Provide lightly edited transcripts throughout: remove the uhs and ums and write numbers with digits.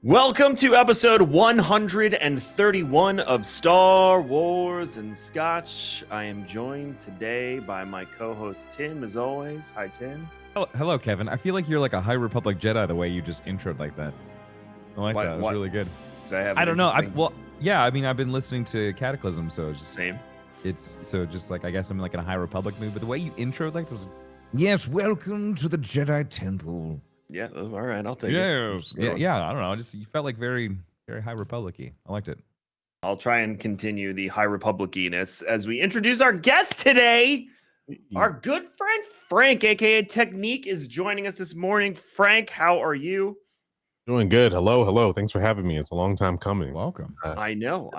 Welcome to episode 131 of Star Wars and Scotch. I am joined today by my co-host Tim, as always. Hi, Tim. Hello, Kevin. I feel like you're like a High Republic Jedi the way you just introed like that. I like that. It was really good. I don't know. I've been listening to Cataclysm, so it's just same. It's so just like I guess I'm like in a High Republic mood, but the way you introed like was yes, welcome to the Jedi Temple. Yeah, all right, I'll take it. Yeah. I don't know. You felt like very, very High Republic-y. I liked it. I'll try and continue the High Republic-iness as we introduce our guest today. Our good friend Frank, aka Technique, is joining us this morning. Frank, how are you? Doing good. Hello. Thanks for having me. It's a long time coming. Welcome. I know.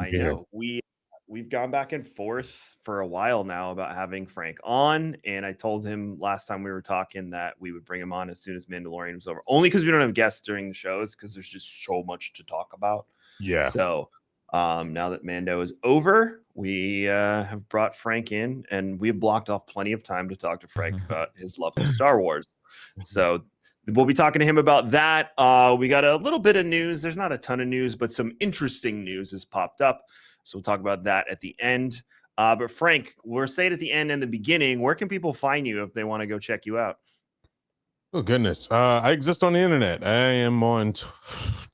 We've gone back and forth for a while now about having Frank on, and I told him last time we were talking that we would bring him on as soon as Mandalorian was over. Only because we don't have guests during the shows, because there's just so much to talk about. Yeah. So now that Mando is over, we have brought Frank in, and we have blocked off plenty of time to talk to Frank about his love of Star Wars. So we'll be talking to him about that. We got a little bit of news. There's not a ton of news, but some interesting news has popped up. So we'll talk about that at the end. But Frank, we'll say it at the end and the beginning. Where can people find you if they want to go check you out? Oh, goodness. I exist on the internet. I am on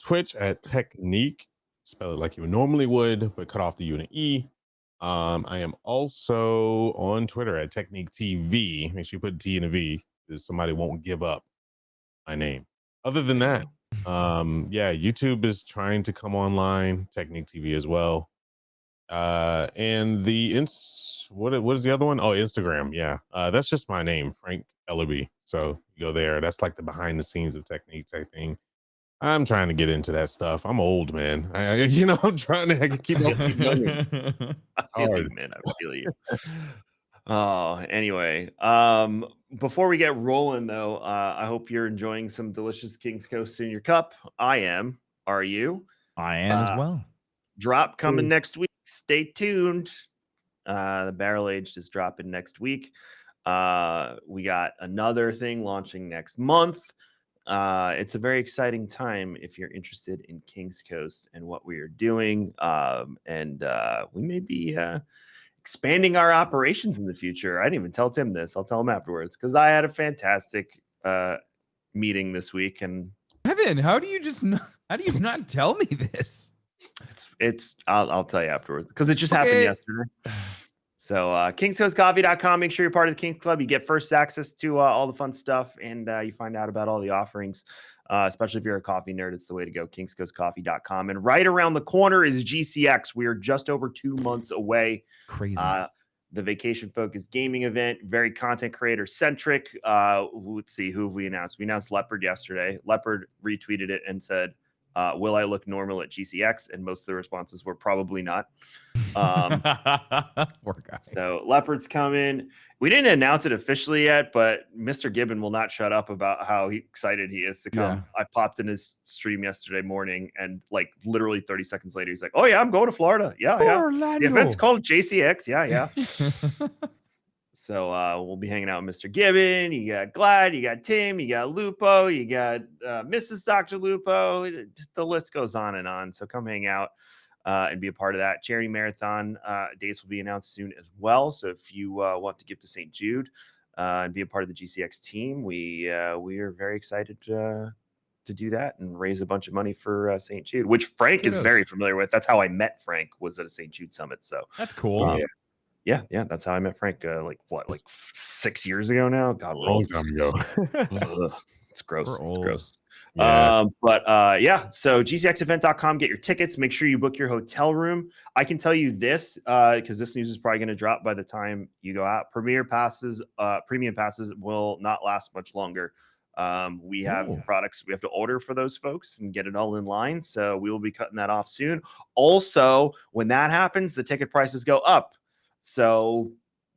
Twitch at Technique. Spell it like you normally would, but cut off the U and an E. I am also on Twitter at Technique TV. Make sure you put T and a V because somebody won't give up my name. Other than that, YouTube is trying to come online. Technique TV as well. And what is the other one? Oh, Instagram. Yeah. That's just my name, Frank Ellerby. So you go there. That's like the behind the scenes of Technique type thing. I'm trying to get into that stuff. I'm old, man. I'm trying to keep up with the youngins. I feel you, man. I feel you. Anyway, before we get rolling though, I hope you're enjoying some delicious King's Coast in your cup. I am. Are you? I am as well. Drop coming next week. Stay tuned. The barrel aged is dropping next week. We got another thing launching next month. It's a very exciting time if you're interested in King's Coast and what we are doing. And we may be expanding our operations in the future. I didn't even tell Tim this. I'll tell him afterwards because I had a fantastic meeting this week. And Kevin, how do you not tell me this? I'll tell you afterwards because it just happened yesterday. So kingscoastcoffee.com. Make sure you're part of the Kings Club. You get first access to all the fun stuff, and you find out about all the offerings, especially if you're a coffee nerd. It's the way to go, kingscoastcoffee.com. And right around the corner is GCX. We are just over 2 months away. Crazy. The Vacation Focused Gaming event, very content creator centric. Let's see, who have we announced? We announced Leopard yesterday. Leopard retweeted it and said, will I look normal at GCX? And most of the responses were probably not. Poor guy. So Leopard's coming. We didn't announce it officially yet, but Mr. Gibbon will not shut up about how excited he is to come. Yeah. I popped in his stream yesterday morning, and like literally 30 seconds later, he's like, "Oh yeah, I'm going to Florida. Yeah, Orlando. The event's called JCX. Yeah." So we'll be hanging out with Mr. Gibbon. You got Glad, you got Tim, you got Lupo, you got Mrs. Dr. Lupo. The list goes on and on. So come hang out and be a part of that. Charity Marathon dates will be announced soon as well. So if you want to give to St. Jude and be a part of the GCX team, we are very excited to do that and raise a bunch of money for St. Jude, which Frank is very familiar with. That's how I met Frank, was at a St. Jude summit. So that's cool. Yeah, that's how I met Frank. Like 6 years ago now? God, a long time ago. It's gross. It's gross. Yeah. So GCXevent.com, get your tickets. Make sure you book your hotel room. I can tell you this because this news is probably going to drop by the time you go out. Premium passes will not last much longer. We have products we have to order for those folks and get it all in line. So we will be cutting that off soon. Also, when that happens, the ticket prices go up. So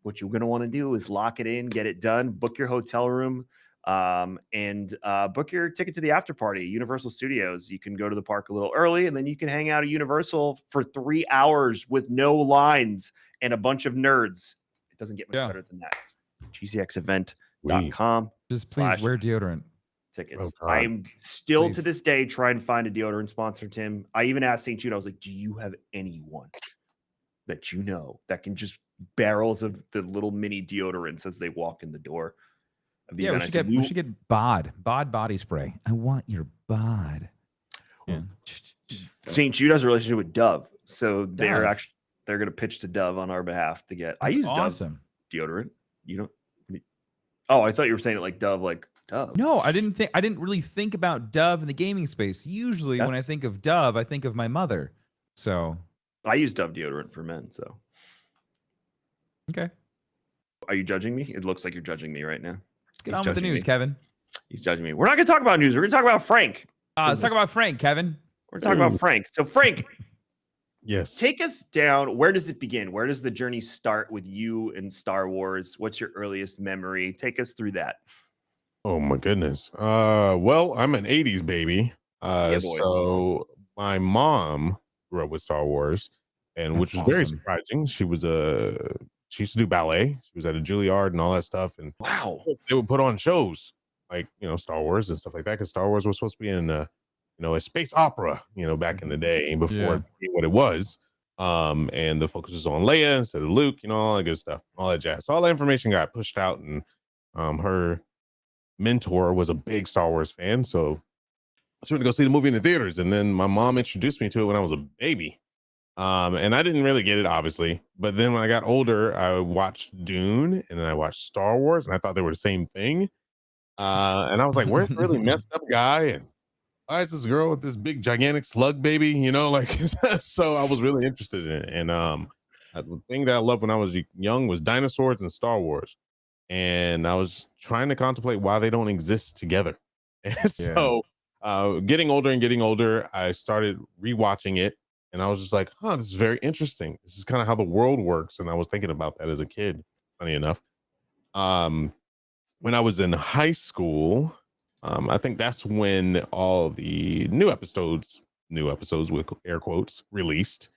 what you're going to want to do is lock it in, get it done, book your hotel room, and book your ticket to the after party, Universal Studios. You can go to the park a little early, and then you can hang out at Universal for 3 hours with no lines and a bunch of nerds. It doesn't get much better than that. GCXevent.com. Just please wear deodorant. tickets. Oh, God. I'm still to Please. this day trying to find a deodorant sponsor, Tim. I even asked St. Jude, I was like, do you have anyone that you know that can just barrels of the little mini deodorants as they walk in the door of the Yeah, event? I said, we should get bod body spray. I want your bod. Yeah. St. Jude has a relationship with Dove, so they're Dove. actually they're going to pitch to Dove on our behalf to get. I That's use awesome. Dove deodorant. You don't? Oh, I thought you were saying it like Dove, like Dove. No, I didn't really think about Dove in the gaming space. Usually when I think of Dove, I think of my mother. So I use Dove deodorant for men. So okay. Are you judging me? It looks like you're judging me right now. Get on with the news, Kevin. He's judging me. We're not going to talk about news. We're going to talk about Frank. Let's talk about Frank, Kevin. We're talking about Frank. So Frank, Yes. take us down. Where does it begin? Where does the journey start with you and Star Wars? What's your earliest memory? Take us through that. Oh my goodness. Well, I'm an 80s baby. Yeah, boy. So my mom grew up with Star Wars, and which was very awesome. surprising. She used to do ballet. She was at a Juilliard and all that stuff. And Wow. they would put on shows like, Star Wars and stuff like that, because Star Wars was supposed to be in a space opera, back in the day before it became what it was. And the focus was on Leia instead of Luke, all that good stuff, all that jazz. So all that information got pushed out, and her mentor was a big Star Wars fan, so I went to go see the movie in the theaters, and then my mom introduced me to it when I was a baby. And I didn't really get it, obviously, but then when I got older, I watched Dune and then I watched Star Wars, and I thought they were the same thing. And I was like, where's the really messed up guy, and why is this girl with this big gigantic slug baby, like so I was really interested in it. And the thing that I loved when I was young was dinosaurs and Star Wars. And I was trying to contemplate why they don't exist together. And so getting older, I started rewatching it, and I was just like, this is very interesting. This is kind of how the world works. And I was thinking about that as a kid, funny enough. When I was in high school, I think that's when all the new episodes with air quotes, released.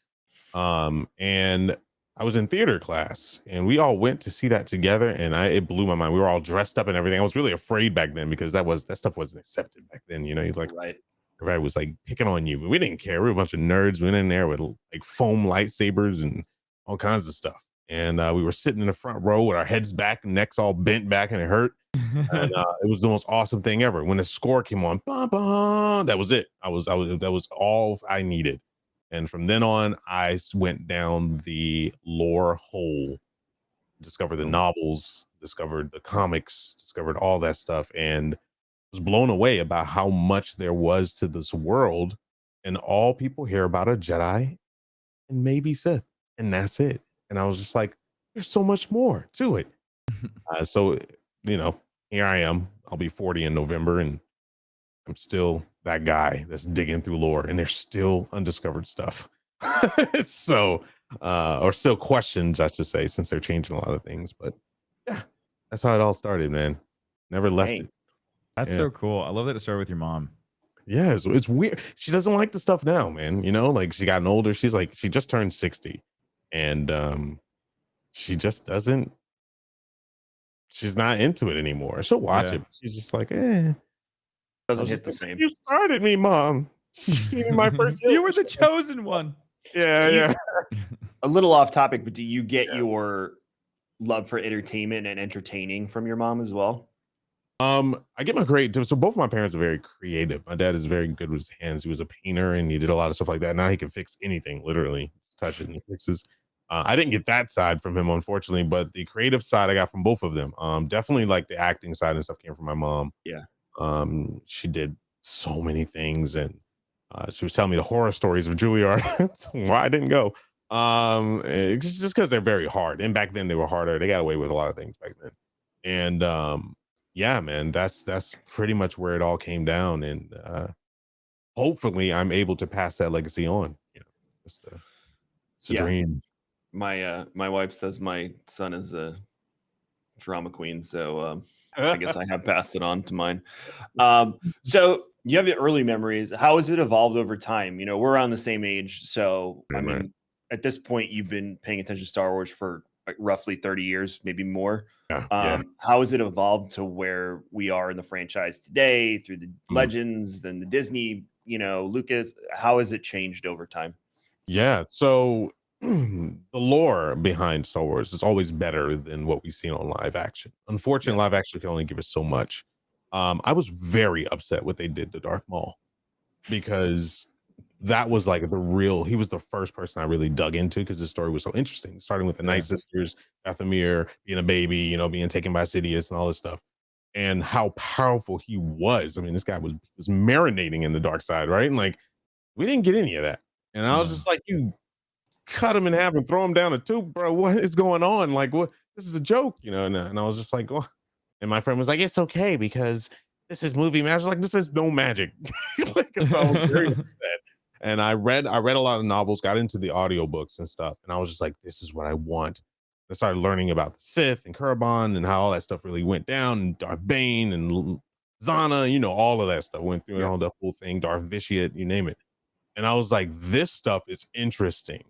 And I was in theater class, and we all went to see that together, and it blew my mind. We were all dressed up and everything. I was really afraid back then, because that stuff wasn't accepted back then. He's like, right. Everybody was like picking on you, but we didn't care. We were a bunch of nerds. We went in there with like foam lightsabers and all kinds of stuff. And we were sitting in the front row with our heads back, necks all bent back, and it hurt. And it was the most awesome thing ever. When the score came on, that was it. That was all I needed. And from then on, I went down the lore hole, discovered the novels, discovered the comics, discovered all that stuff, and was blown away about how much there was to this world. And all people hear about are Jedi and maybe Sith, and that's it. And I was just like, there's so much more to it. So, here I am. I'll be 40 in November, and I'm still that guy that's digging through lore, and there's still undiscovered stuff. So, or still questions, I should say, since they're changing a lot of things. But yeah, that's how it all started, man. Never left it. That's so cool. I love that it started with your mom. Yeah, it's weird. She doesn't like the stuff now, man. Like she gotten older. She's like, she just turned 60, and she just doesn't. She's not into it anymore. She'll watch it, but she's just like, Doesn't hit the same. You started me, Mom. My first. You were the chosen one. Yeah. A little off topic, but do you get your love for entertainment and entertaining from your mom as well? I get my so both of my parents are very creative. My dad is very good with his hands. He was a painter, and he did a lot of stuff like that. Now he can fix anything, literally. Just touch it and he fixes. I didn't get that side from him, unfortunately, but the creative side I got from both of them. Definitely like the acting side and stuff came from my mom. Yeah. She did so many things, and she was telling me the horror stories of Juilliard. Why I didn't go. It's just because they're very hard, and back then they were harder. They got away with a lot of things back then, and yeah, man, that's pretty much where it all came down, and hopefully I'm able to pass that legacy on. It's a dream. My wife says my son is a drama queen, so I guess I have passed it on to mine. So you have your early memories. How has it evolved over time? We're around the same age, so I mean, at this point, you've been paying attention to Star Wars for roughly 30 years, maybe more. Yeah. How has it evolved to where we are in the franchise today through the Legends, then the Disney, Lucas? How has it changed over time? Yeah. So the lore behind Star Wars is always better than what we've seen on live action. Unfortunately, live action can only give us so much. I was very upset what they did to Darth Maul because that was like he was the first person I really dug into because his story was so interesting, starting with the Night Sisters, Dathomir being a baby, being taken by Sidious and all this stuff, and how powerful he was. I mean, this guy was marinating in the dark side, right? And like, we didn't get any of that. And I was just like, you cut him in half and throw him down a tube, bro. What is going on? Like, what? This is a joke, And I was just like, oh. And my friend was like, it's okay because this is movie magic. Like, this is no magic. Like, so I was very upset. And I read a lot of novels, got into the audiobooks and stuff. And I was just like, this is what I want. I started learning about the Sith and Kurban and how all that stuff really went down, and Darth Bane and Zana, all of that stuff went through all the whole thing, Darth Vitiate, you name it. And I was like, this stuff is interesting.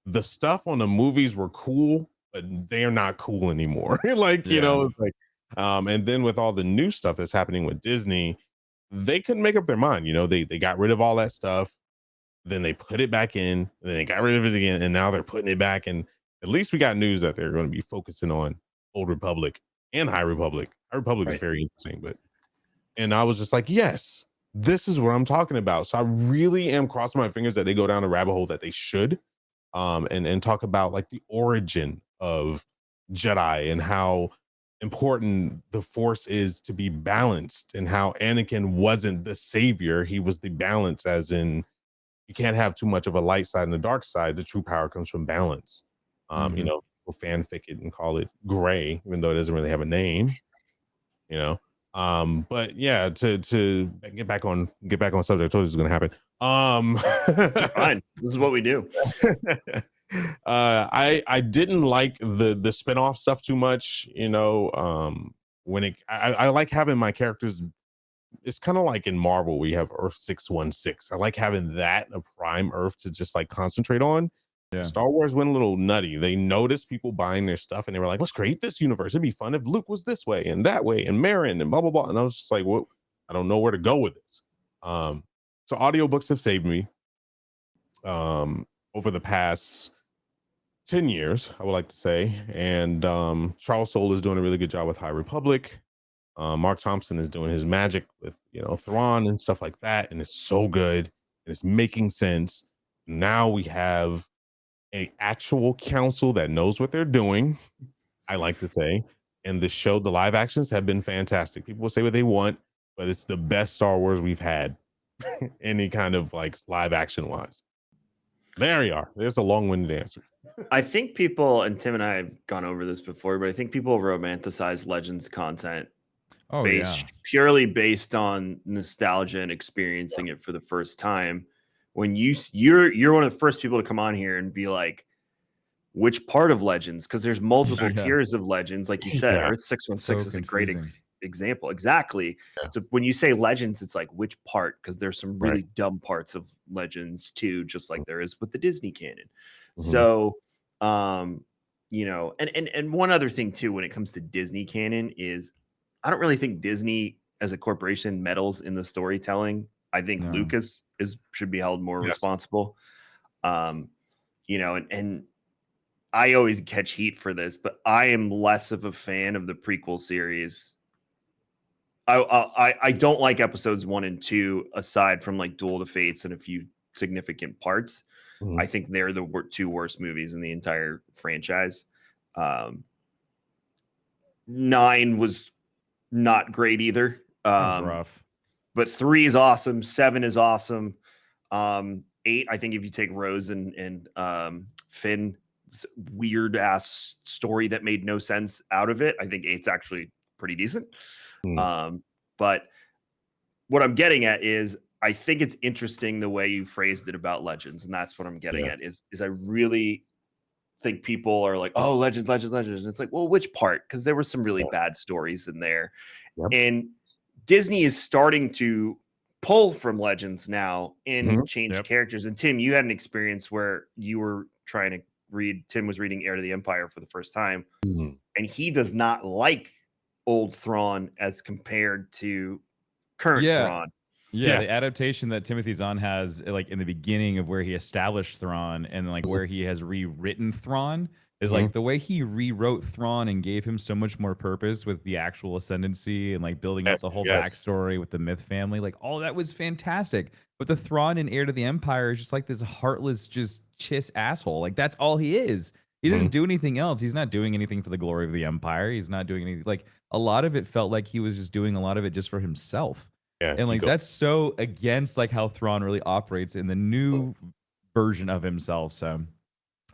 The stuff on the movies were cool, but they're not cool anymore. Like, it's like, and then with all the new stuff that's happening with Disney, they couldn't make up their mind. They got rid of all that stuff, then they put it back in, and then they got rid of it again, and now they're putting it back. And at least we got news that they're going to be focusing on Old Republic and High Republic. High Republic is very interesting, and I was just like, yes, this is what I'm talking about. So I really am crossing my fingers that they go down a rabbit hole that they should, and talk about like the origin of Jedi and how important the Force is to be balanced, and how Anakin wasn't the savior, he was the balance, as in you can't have too much of a light side and a dark side. The true power comes from balance. People fanfic it and call it gray, even though it doesn't really have a name. But yeah, to get back on subject, I told you this was gonna happen. Fine. This is what we do. I didn't like the spin-off stuff too much, when I like having my characters. It's kind of like in Marvel, we have Earth 616. I like having that, a prime Earth to just like concentrate on. Star Wars went a little nutty. They noticed people buying their stuff and they were like, let's create this universe. It'd be fun if Luke was this way and that way and Marin and blah, blah, blah. And I was just like, well, I don't know where to go with this. So audiobooks have saved me over the past 10 years, I would like to say. And Charles Soule is doing a really good job with High Republic. Mark Thompson is doing his magic with, Thrawn and stuff like that. And it's so good. And it's making sense. Now we have an actual council that knows what they're doing, I like to say. And the live actions have been fantastic. People will say what they want, but it's the best Star Wars we've had, any kind of like live action wise. There you are. There's a long-winded answer. I think people, and Tim and I have gone over this before, but I think people romanticize Legends content purely based on nostalgia and experiencing it for the first time. When you're one of the first people to come on here and be like, which part of Legends? Because there's multiple tiers of Legends, like you said. Earth 616 is a great example. Exactly. So when you say Legends, it's like which part? Because there's some really dumb parts of Legends too, just like there is with the Disney canon. So and one other thing too, when it comes to Disney canon, is I don't really think Disney as a corporation meddles in the storytelling. I think Lucas should be held more responsible. And I always catch heat for this, but I am less of a fan of the prequel series. I don't like episodes 1 and 2, aside from like Duel of the Fates and a few significant parts. I think they're the two worst movies in the entire franchise. 9 was not great either. Rough. But 3 is awesome. 7 is awesome. 8, I think if you take Rose and Finn's weird ass story that made no sense out of it, I think 8's actually pretty decent. But what I'm getting at is I think it's interesting the way you phrased it about Legends, and that's what I'm getting at is I really think people are like, oh, Legends. And it's like, well, which part? Because there were some really bad stories in there. And Disney is starting to pull from Legends now and change characters. And Tim, you had an experience where you were trying to Tim was reading Heir to the Empire for the first time, Mhm. and he does not like old Thrawn as compared to current Yeah. Thrawn. Yeah, the Yes. adaptation that Timothy Zahn has, like in the beginning of where he established Thrawn and like Mhm. where he has rewritten Thrawn, is Mhm. like the way he rewrote Thrawn and gave him so much more purpose with the actual ascendancy and like building out Yes. the whole Yes. backstory with the Myth family. Like all that was fantastic. But the Thrawn in Heir to the Empire is just like this heartless, just chiss asshole. Like that's all he is. He doesn't Mhm. do anything else. He's not doing anything for the glory of the Empire. He's not doing anything. Like a lot of it felt like he was just doing a lot of it just for himself. Yeah. And like Ego. that's so against like how Thrawn really operates in the new version of himself. So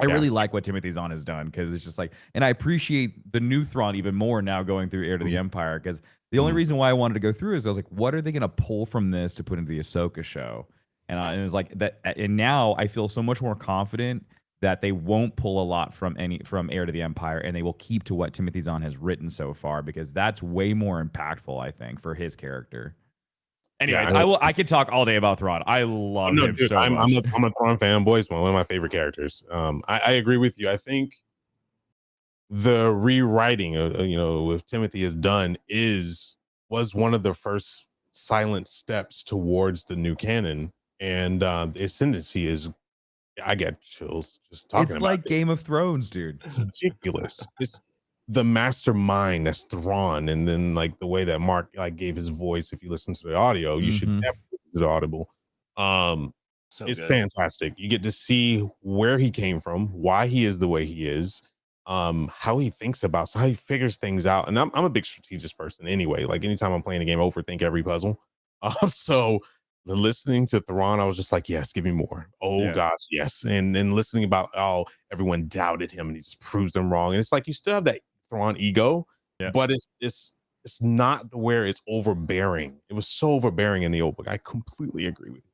I Yeah. really like what Timothy Zahn has done because it's just like, and I appreciate the new Thrawn even more now going through Heir to the Mhm. Empire because the only Mhm. reason why I wanted to go through is I was like, what are they going to pull from this to put into the Ahsoka show? And it was like that. And now I feel so much more confident that they won't pull a lot from Heir to the Empire and they will keep to what Timothy Zahn has written so far because that's way more impactful, I think, for his character. Yeah. Anyways, I could talk all day about Thrawn. I love No, him dude, so much. I'm a Thrawn fanboy. It's one of my favorite characters. I agree with you. I think the rewriting, with Timothy has done was one of the first silent steps towards the new canon, and the ascendancy is. I get chills just talking It's about like it. Game of Thrones, dude. Ridiculous. It's the mastermind that's Thrawn, and then like the way that Mark like gave his voice. If you listen to the audio, you should Mhm. definitely listen to the audible. So It's good. fantastic. You get to see where he came from, why he is the way he is, how he thinks about, so how he figures things out. And I'm a big strategist person anyway. Like anytime I'm playing a game, I overthink every puzzle. So the listening to Thrawn, I was just like, yes, give me more. Oh Yeah. gosh, yes. And listening about how everyone doubted him and he just proves them wrong. And it's like you still have that Thrawn ego, Yeah. but it's not where it's overbearing. It was so overbearing in the old book. I completely agree with you.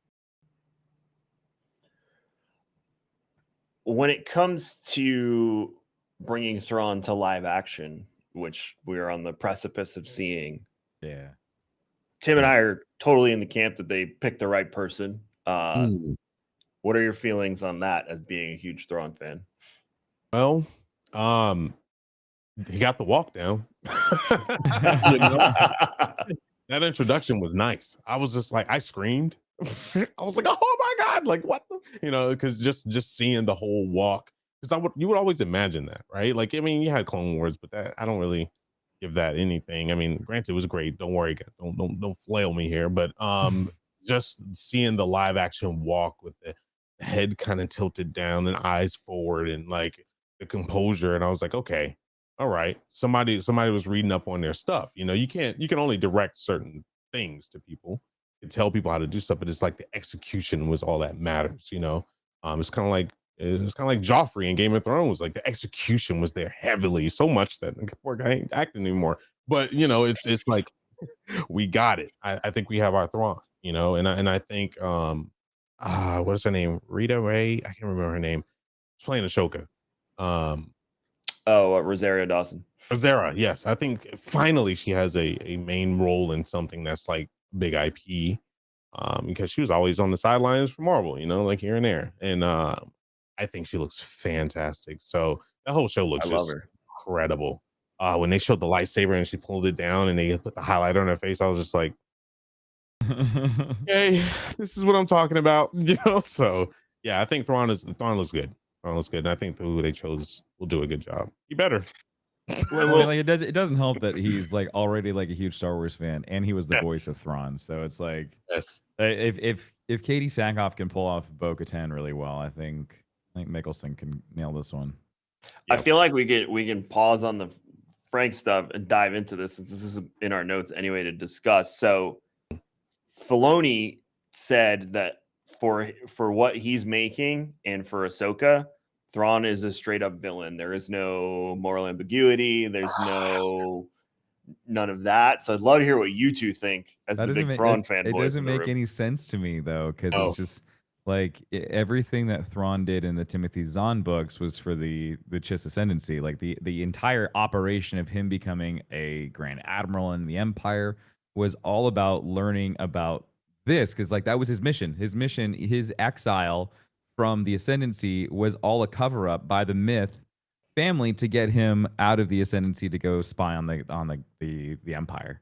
When it comes to bringing Thrawn to live action, which we're on the precipice of seeing, Yeah. Tim and I are totally in the camp that they picked the right person. Mm. What are your feelings on that as being a huge Thrawn fan? Well, he got the walk down. You know, that introduction was nice. I was just like, I screamed. I was like, oh my god, like what the, because just seeing the whole walk, because you would always imagine that, right? Like, I mean, you had Clone Wars, but that I don't really give that anything. I mean, granted, it was great. Don't worry, don't flail me here, but just seeing the live action walk with the head kind of tilted down and eyes forward and like the composure, and I was like, okay, all right, somebody was reading up on their stuff. You can only direct certain things to people and tell people how to do stuff, but it's like the execution was all that matters. It's kind of like Joffrey in Game of Thrones. Like the execution was there heavily, so much that the poor guy ain't acting anymore. But it's like we got it. I think we have our Thrawn, and I think what's her name? Rita Ray? I can't remember her name. She's playing Ashoka. Um Rosario Dawson. Zara, yes. I think finally she has a main role in something that's like big IP. Because she was always on the sidelines for Marvel, like here and there. And I think she looks fantastic. So that whole show looks I love just her. incredible. When they showed the lightsaber and she pulled it down and they put the highlighter on her face, I was just like, hey, this is what I'm talking about. So yeah, I think Thrawn looks good. Thrawn looks good. And I think who they chose will do a good job. You better. I mean, like it doesn't help that he's like already like a huge Star Wars fan and he was the Yes. voice of Thrawn. So it's like Yes. if Katie Sackhoff can pull off Bo-Katan really well, I think Mickelson can nail this one. I Yep. feel like we can pause on the Frank stuff and dive into this since this is in our notes anyway to discuss. So Filoni said that for what he's making and for Ahsoka, Thrawn is a straight up villain. There is no moral ambiguity. There's none of that. So I'd love to hear what you two think as That the doesn't big make Thrawn it fanboys doesn't in the make room. any sense to me though, because Oh. it's just like everything that Thrawn did in the Timothy Zahn books was for the Chiss ascendancy. Like the entire operation of him becoming a Grand Admiral in the Empire was all about learning about this, because like that was his mission. His exile from the ascendancy was all a cover up by the myth family to get him out of the ascendancy to go spy on the empire.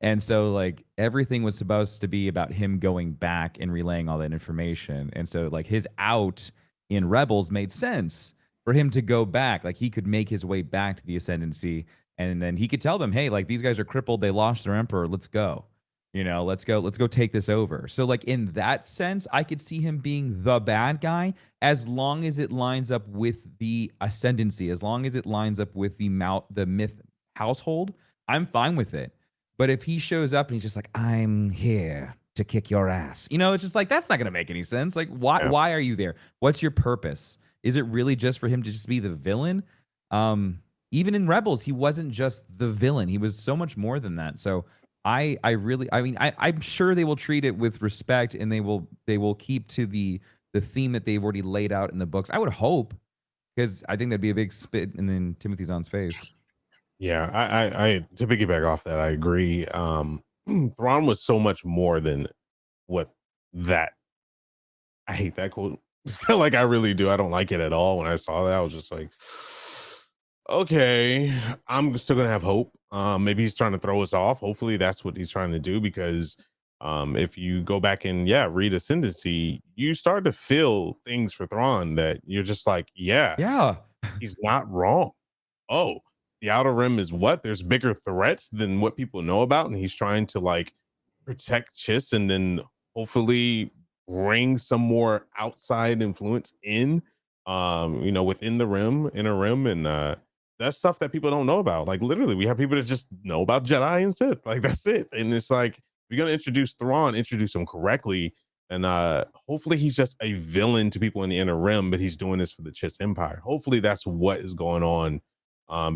And so like everything was supposed to be about him going back and relaying all that information. And so like his out in Rebels made sense for him to go back. Like he could make his way back to the ascendancy and then he could tell them, hey, like these guys are crippled, they lost their emperor, let's go. You know, let's go take this over. So like in that sense, I could see him being the bad guy as long as it lines up with the ascendancy, as long as it lines up with the myth household, I'm fine with it. But if he shows up and he's just like, I'm here to kick your ass, you know, it's just like, that's not going to make any sense. Like, why are you there? What's your purpose? Is it really just for him to just be the villain? Even in Rebels, he wasn't just the villain. He was so much more than that. So I'm sure they will treat it with respect and they will keep to the theme that they've already laid out in the books. I would hope, because I think that'd be a big spit in Timothy Zahn's face. Yeah, I to piggyback off that, I agree. Thrawn was so much more than what that. I hate that quote. Like I really do. I don't like it at all. When I saw that, I was just like, okay, I'm still gonna have hope. Maybe he's trying to throw us off. Hopefully, that's what he's trying to do because if you go back and read Ascendancy, you start to feel things for Thrawn that you're just like, Yeah, he's not wrong. Oh, the Outer Rim is what? There's bigger threats than what people know about, and he's trying to like protect Chiss and then hopefully bring some more outside influence in, within the rim, inner rim, and that's stuff that people don't know about. Like literally, we have people that just know about Jedi and Sith. Like that's it. And it's like, if you're gonna introduce Thrawn, introduce him correctly. And hopefully he's just a villain to people in the inner rim, but he's doing this for the Chiss Empire. Hopefully that's what is going on.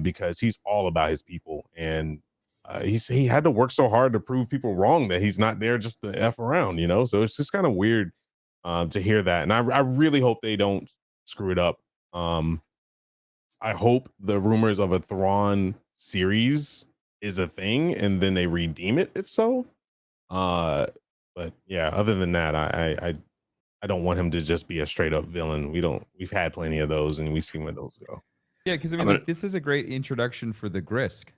Because he's all about his people, and he had to work so hard to prove people wrong that he's not there just to F around, you know. So it's just kind of weird to hear that, and I really hope they don't screw it up. I hope the rumors of a Thrawn series is a thing, and then they redeem it if so. But yeah, other than that, I don't want him to just be a straight up villain. We've had plenty of those, and we've seen where those go. Yeah, because I mean, like, this is a great introduction for the Grisk.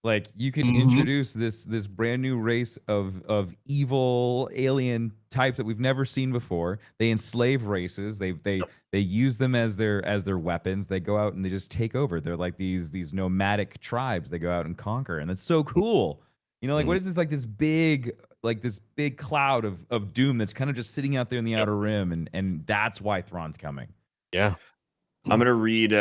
Like, you can Mhm. introduce this brand new race of evil alien types that we've never seen before. They enslave races. They use them as their weapons. They go out and they just take over. They're like these nomadic tribes. They go out and conquer, and that's so cool. You know, like what is this this big cloud of doom that's kind of just sitting out there in the outer rim, and that's why Thrawn's coming. Yeah. I'm gonna read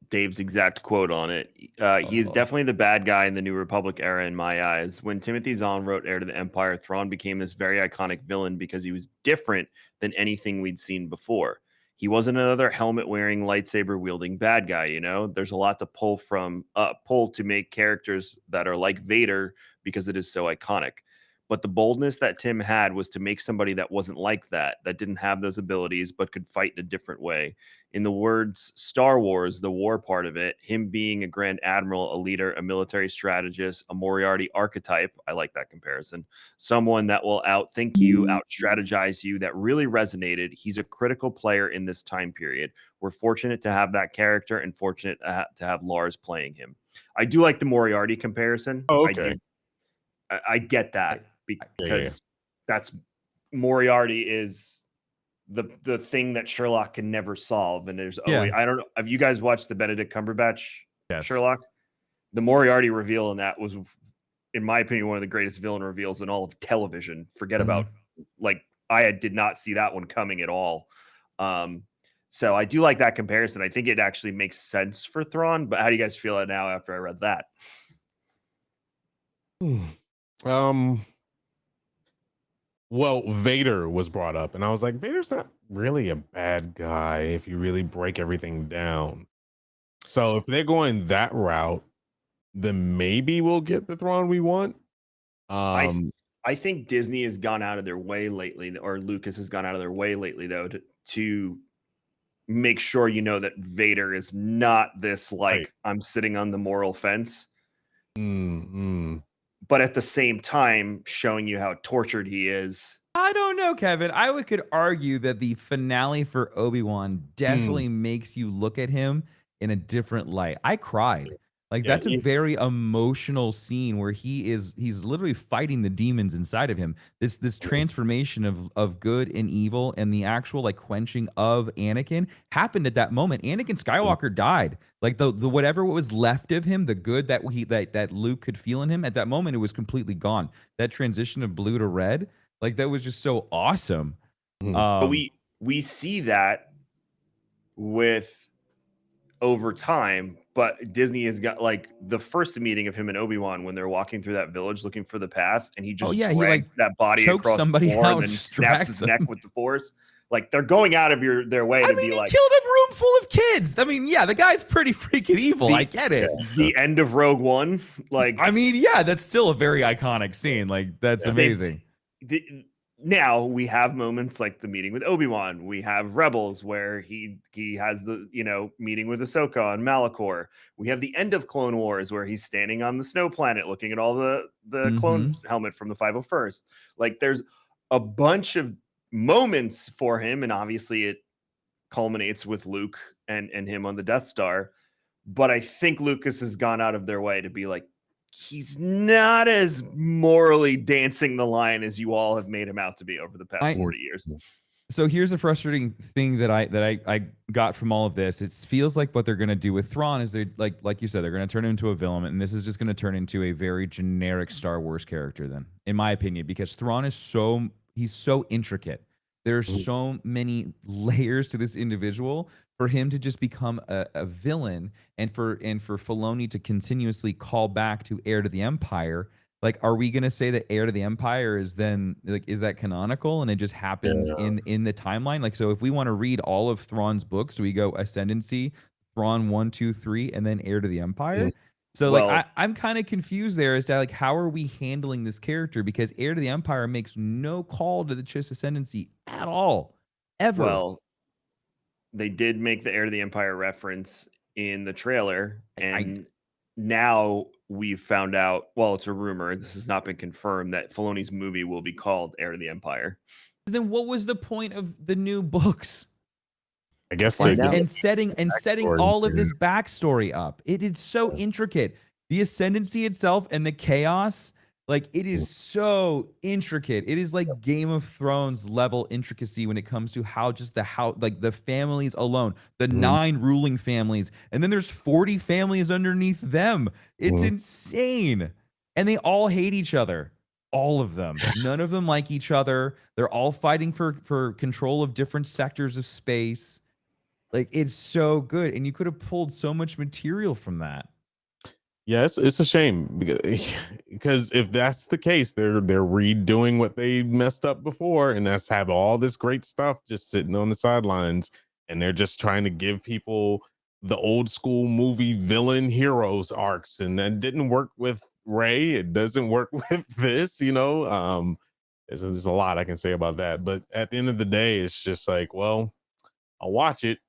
Dave's exact quote on it. He is definitely the bad guy in the New Republic era in my eyes. When Timothy Zahn wrote Heir to the Empire, Thrawn became this very iconic villain because he was different than anything we'd seen before. He wasn't another helmet-wearing, lightsaber-wielding bad guy, you know? There's a lot to pull to make characters that are like Vader because it is so iconic. But the boldness that Tim had was to make somebody that wasn't like that didn't have those abilities, but could fight in a different way. In the words Star Wars, the war part of it, him being a Grand Admiral, a leader, a military strategist, a Moriarty archetype, I like that comparison, someone that will outthink you, out-strategize you, that really resonated. He's a critical player in this time period. We're fortunate to have that character and fortunate to have Lars playing him. I do like the Moriarty comparison. Oh, okay. I get that because that's Moriarty is the thing that Sherlock can never solve. And there's always, I don't know. Have you guys watched the Benedict Cumberbatch Sherlock? The Moriarty reveal in that was, in my opinion, one of the greatest villain reveals in all of television. Forget about I did not see that one coming at all. So I do like that comparison. I think it actually makes sense for Thrawn. But how do you guys feel now after I read that? Well, Vader was brought up, and I was like, Vader's not really a bad guy if you really break everything down. So if they're going that route, then maybe we'll get the Thrawn we want. I think Disney has gone out of their way lately, or Lucas has gone out of their way lately, though, to make sure you know that Vader is not this I'm sitting on the moral fence. But at the same time, showing you how tortured he is I don't know, Kevin. Could argue that the finale for Obi-Wan definitely makes you look at him in a different light. I cried. Like Yeah, that's a very emotional scene where he's literally fighting the demons inside of him. This transformation of good and evil and the actual like quenching of Anakin happened at that moment. Anakin Skywalker died. Like the whatever was left of him, the good that Luke could feel in him at that moment, it was completely gone. That transition of blue to red, like that was just so awesome. But we see that with over time, but Disney has got like the first meeting of him and Obi-Wan when they're walking through that village looking for the path, and he just he drags like that body chokes across the somebody floor out, and then just snaps drags his neck them. with the force. Like they're going out of their way I to mean, be he like killed a room full of kids. I mean, yeah, the guy's pretty freaking evil. I get it. the end of Rogue One. Like I mean, yeah, that's still a very iconic scene. Like that's amazing. Now we have moments like the meeting with Obi-Wan. We have Rebels where he has the meeting with Ahsoka on Malachor. We have the end of Clone Wars where he's standing on the snow planet looking at all the clone helmet from the 501st. Like there's a bunch of moments for him, and obviously it culminates with Luke and him on the Death Star. But I think Lucas has gone out of their way to be like, he's not as morally dancing the line as you all have made him out to be over the past 40 years. So here's a frustrating thing that I got from all of this. It feels like what they're going to do with Thrawn is they like you said, they're going to turn him into a villain, and this is just going to turn into a very generic Star Wars character then, in my opinion, because Thrawn is he's so intricate. There's so many layers to this individual for him to just become a villain, and for Filoni to continuously call back to Heir to the Empire. Like, are we gonna say that Heir to the Empire is then like, is that canonical and it just happens in the timeline? Like, so if we want to read all of Thrawn's books, do we go Ascendancy, Thrawn 1, 2, 3, and then Heir to the Empire? So like I'm kind of confused there as to like how are we handling this character, because Heir to the Empire makes no call to the Chiss Ascendancy at all, ever. Well, they did make the Heir to the Empire reference in the trailer, and now we've found out, well, it's a rumor, this has not been confirmed, that Filoni's movie will be called Heir to the Empire. Then what was the point of the new books? I guess and setting all of this backstory up. It is so intricate. The Ascendancy itself and the chaos, like it is so intricate. It is like Game of Thrones level intricacy when it comes to how like the families alone, the 9 ruling families, and then there's 40 families underneath them. It's insane. And they all hate each other. All of them. None of them like each other. They're all fighting for control of different sectors of space. Like, it's so good, and you could have pulled so much material from that. Yes, it's a shame because if that's the case, they're redoing what they messed up before, and that's have all this great stuff just sitting on the sidelines, and they're just trying to give people the old school movie villain heroes arcs, and that didn't work with Rey. It doesn't work with this, there's a lot I can say about that, but at the end of the day, it's just like, well, I'll watch it.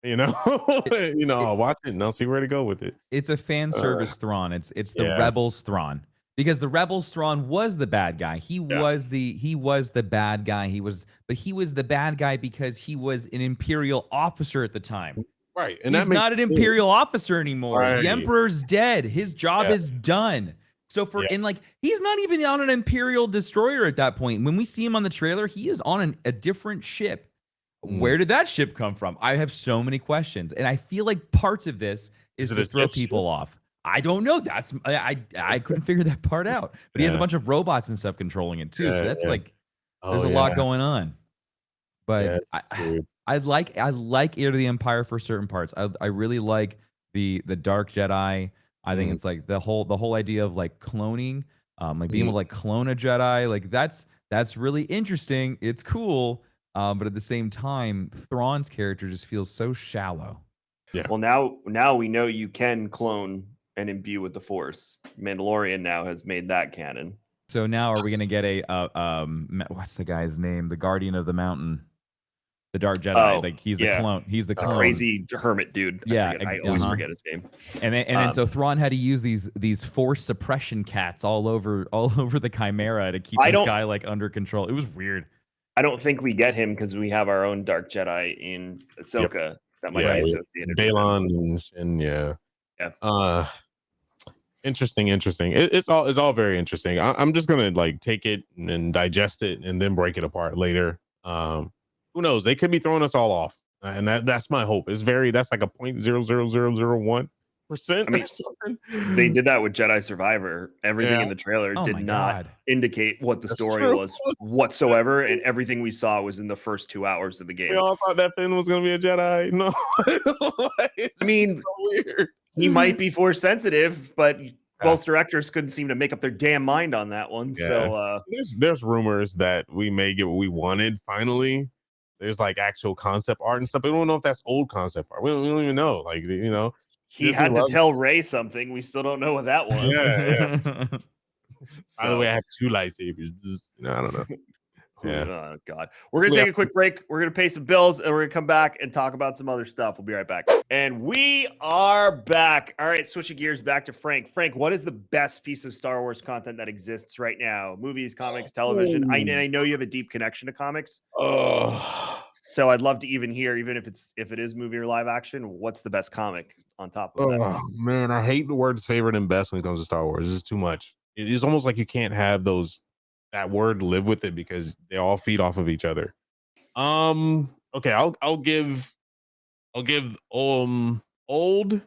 I'll watch it and I'll see where to go with it. It's a fan service Thrawn. It's the Rebels Thrawn, because the Rebels Thrawn was the bad guy. He was the bad guy. He was the bad guy because he was an Imperial officer at the time. Right. And he's not an Imperial officer anymore. Right. The Emperor's dead. His job is done. So he's not even on an Imperial destroyer at that point. When we see him on the trailer, he is on a different ship. Where did that ship come from? I have so many questions, and I feel like parts of this is to throw people off. I don't know. I couldn't figure that part out. But he has a bunch of robots and stuff controlling it too. So that's there's a lot going on. But I like Heir to the Empire for certain parts. I really like the Dark Jedi. I think it's like the whole idea of like cloning, like being able to like clone a Jedi. Like that's really interesting. It's cool. But at the same time, Thrawn's character just feels so shallow. Yeah. Well, now we know you can clone and imbue with the Force. Mandalorian now has made that canon. So now, are we going to get what's the guy's name? The Guardian of the Mountain, the Dark Jedi. Like he's the clone. He's the clone. Crazy hermit dude. I always forget his name. And then so Thrawn had to use these Force suppression cats all over the Chimera to keep this guy like under control. It was weird. I don't think we get him because we have our own Dark Jedi in Ahsoka that might be associated with him. Balon and Yeah. Interesting. It's all very interesting. I'm just gonna like take it and digest it and then break it apart later. Who knows? They could be throwing us all off, and that's my hope. That's like a 0.00001%. I mean, or something. They did that with Jedi Survivor. Everything in the trailer Oh did my not God. indicate what the That's story true. was whatsoever, and everything we saw was in the first 2 hours of the game. We all thought that Finn was gonna be a Jedi. No, I mean, so weird. he might be force sensitive, but both directors couldn't seem to make up their damn mind on that one. Yeah. So There's rumors that we may get what we wanted finally. There's like actual concept art and stuff. But we don't know if that's old concept art. We don't even know. Like, you know, he Disney had to loves- tell Ray something. We still don't know what that was. Yeah. So, By the way, I have 2 lightsabers. I don't know. Yeah. Oh God. We're gonna take a quick break. We're gonna pay some bills and we're gonna come back and talk about some other stuff. We'll be right back. And we are back. All right, switching gears back to Frank. Frank, what is the best piece of Star Wars content that exists right now? Movies, comics, television. I know you have a deep connection to comics. Oh, So I'd love to even hear, even if it is movie or live action, what's the best comic on top of that? Man, I hate the words favorite and best when it comes to Star Wars. It's too much. It is almost like you can't have that word live with it because they all feed off of each other. Okay, I'll give old,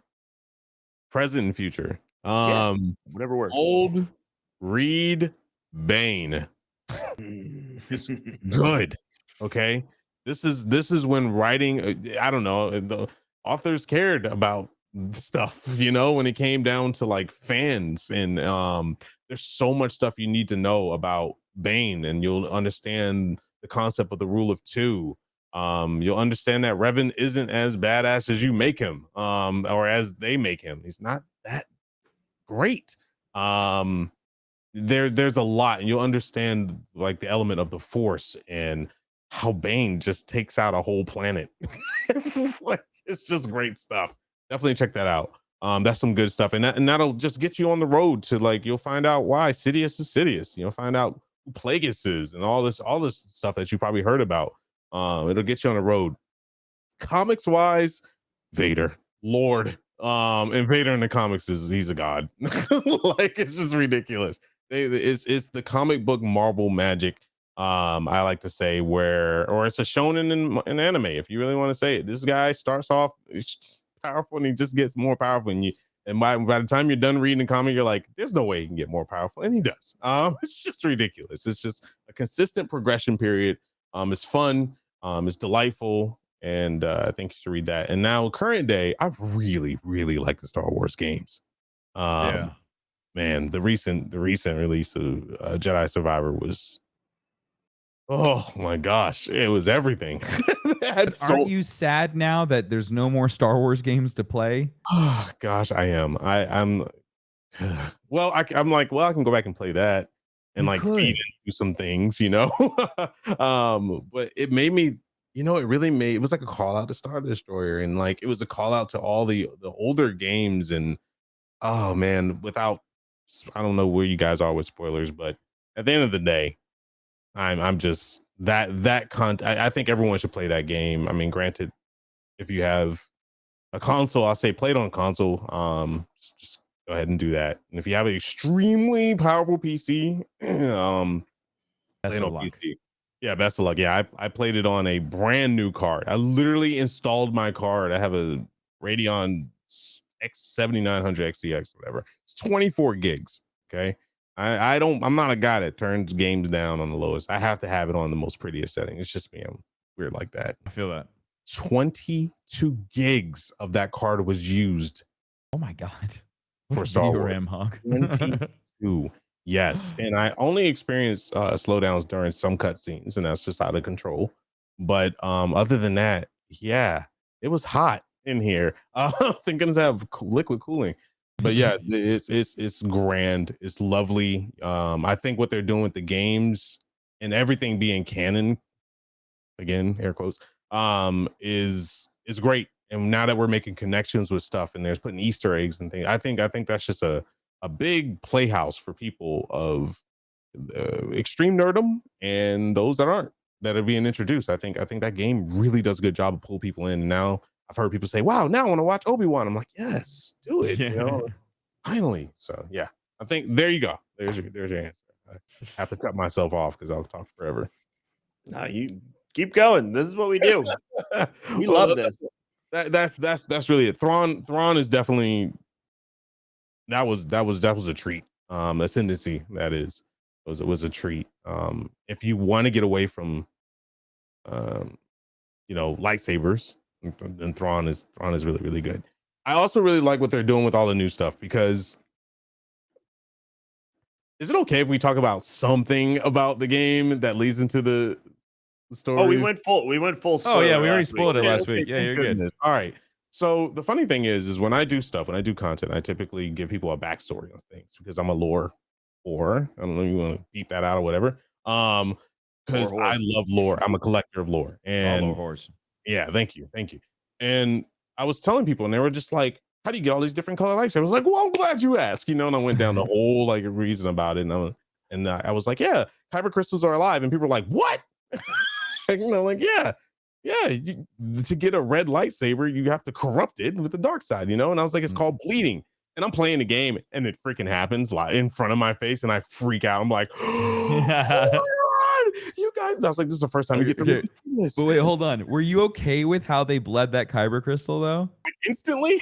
present, and future. Whatever works. Old Reed Bane is good. Okay, this is when writing. I don't know. The authors cared about stuff, when it came down to like fans, and there's so much stuff you need to know about Bane, and you'll understand the concept of the rule of 2. You'll understand that Revan isn't as badass as you make him, or as they make him. He's not that great. There's a lot, and you'll understand like the element of the Force and how Bane just takes out a whole planet. Like, it's just great stuff. Definitely check that out. That's some good stuff, and that'll just get you on the road to, like, you'll find out why Sidious is Sidious. Find out who Plagueis is, and all this stuff that you probably heard about. It'll get you on the road. Comics wise, Vader, Lord, and Vader in the comics he's a god. Like, it's just ridiculous. It's the comic book Marvel magic. I like to say, or it's a shonen in anime. If you really want to say it, this guy starts off, it's just powerful, and he just gets more powerful. And by the time you're done reading the comic, you're like, there's no way he can get more powerful, and he does. It's just ridiculous. It's just a consistent progression period. It's fun. It's delightful, and I think you should read that. And now, current day, I really, really like the Star Wars games. Man, the recent release of Jedi Survivor was, oh my gosh, it was everything. Aren't you sad now that there's no more Star Wars games to play? Oh gosh, I am. I'm. Well, I'm like, well, I can go back and play that and feed into some things, But it made me, it was like a call out to Star Destroyer, and like it was a call out to all the older games, and oh man, I don't know where you guys are with spoilers, but at the end of the day, I'm just that content. I think everyone should play that game. I mean, granted, if you have a console, I'll say play it on console. Just go ahead and do that. And if you have an extremely powerful PC, Best play it of on luck. PC. Yeah, best of luck. Yeah, I played it on a brand new card. I literally installed my card. I have a Radeon X7900 XTX, whatever. It's 24 gigs. Okay. I'm not a guy that turns games down on the lowest. I have to have it on the most prettiest setting. It's just me. I'm weird like that. I feel that. 22 gigs of that card was used. Oh my God. For Star Wars. RAM hog. 22. Yes. And I only experienced slowdowns during some cutscenes, and that's just out of control. But other than that, yeah, it was hot in here. Thinking to have liquid cooling. But yeah, it's grand. It's lovely. I think what they're doing with the games and everything being canon, again, air quotes, is great. And now that we're making connections with stuff, and there's putting Easter eggs and things, I think that's just a big playhouse for people of extreme nerdom and those that aren't. that are being introduced. I think that game really does a good job of pull people in. Now I've heard people say, "Wow, now I want to watch Obi-Wan." I'm like, "Yes, do it." You know, finally. So yeah, I think there you go. There's your answer. I have to cut myself off because I'll talk forever. No, you keep going. This is what we do. We Well, love this. That's really it. Thrawn is definitely that was a treat. Ascendancy, that is, was a treat. If you want to get away from lightsabers, then Thrawn is really, really good. I also really like what they're doing with all the new stuff, because is it okay if we talk about something about the game that leads into the stories? Oh, we went full spoiler. Oh yeah, we already last spoiled week. it last week. Yeah, you're good. All right. So the funny thing is when I do content, I typically give people a backstory on things because I'm a lore whore. I don't know if you want to beep that out or whatever. Because I love lore. I'm a collector of lore. And lore horse. Yeah, thank you. And I was telling people, and they were just like, "How do you get all these different color lights?" I was like, "Well, I'm glad you asked." And I went down the whole reason about it, and I was like, "Yeah, Kyber crystals are alive," and people were like, "What?" Yeah, to get a red lightsaber, you have to corrupt it with the dark side, And I was like, it's called bleeding. And I'm playing the game, and it freaking happens in front of my face, and I freak out. I'm like, oh my God, you guys. I was like, this is the first time you get to read this. But wait, hold on. Were you okay with how they bled that Kyber crystal, though? Instantly?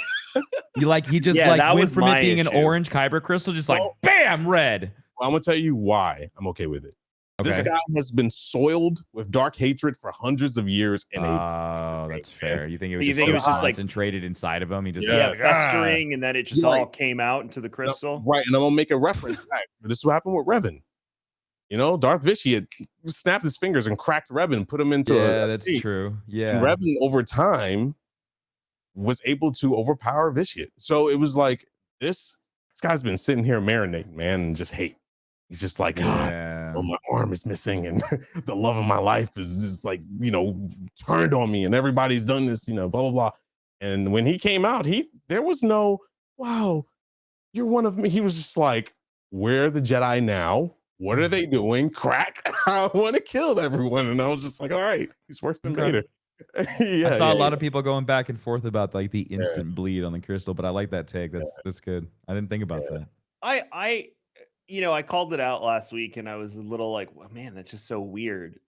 He just went from it being an orange Kyber crystal, just bam, red. Well, I'm going to tell you why I'm okay with it. Okay. This guy has been soiled with dark hatred for hundreds of years. That's fair. You think it was just concentrated inside of him? He just festering, and then it just all came out into the crystal. Right, and I'm gonna make a reference back. This is what happened with Revan. Darth Vitiate snapped his fingers and cracked Revan and put him into that's true. Yeah, and Revan over time was able to overpower Vitiate. So it was like this guy's been sitting here marinating, man, and just hate. He's just like, my arm is missing, and the love of my life is just turned on me, and everybody's done this, blah, blah, blah. And when he came out, there was no, wow, you're one of me. He was just like, where are the Jedi now? What are they doing? Crack. I want to kill everyone. And I was just like, all right, he's worse than Vader. I saw a lot of people going back and forth about the instant bleed on the crystal, but I like that take. That's good. I didn't think about that. I called it out last week, and I was a little like, well, man, that's just so weird.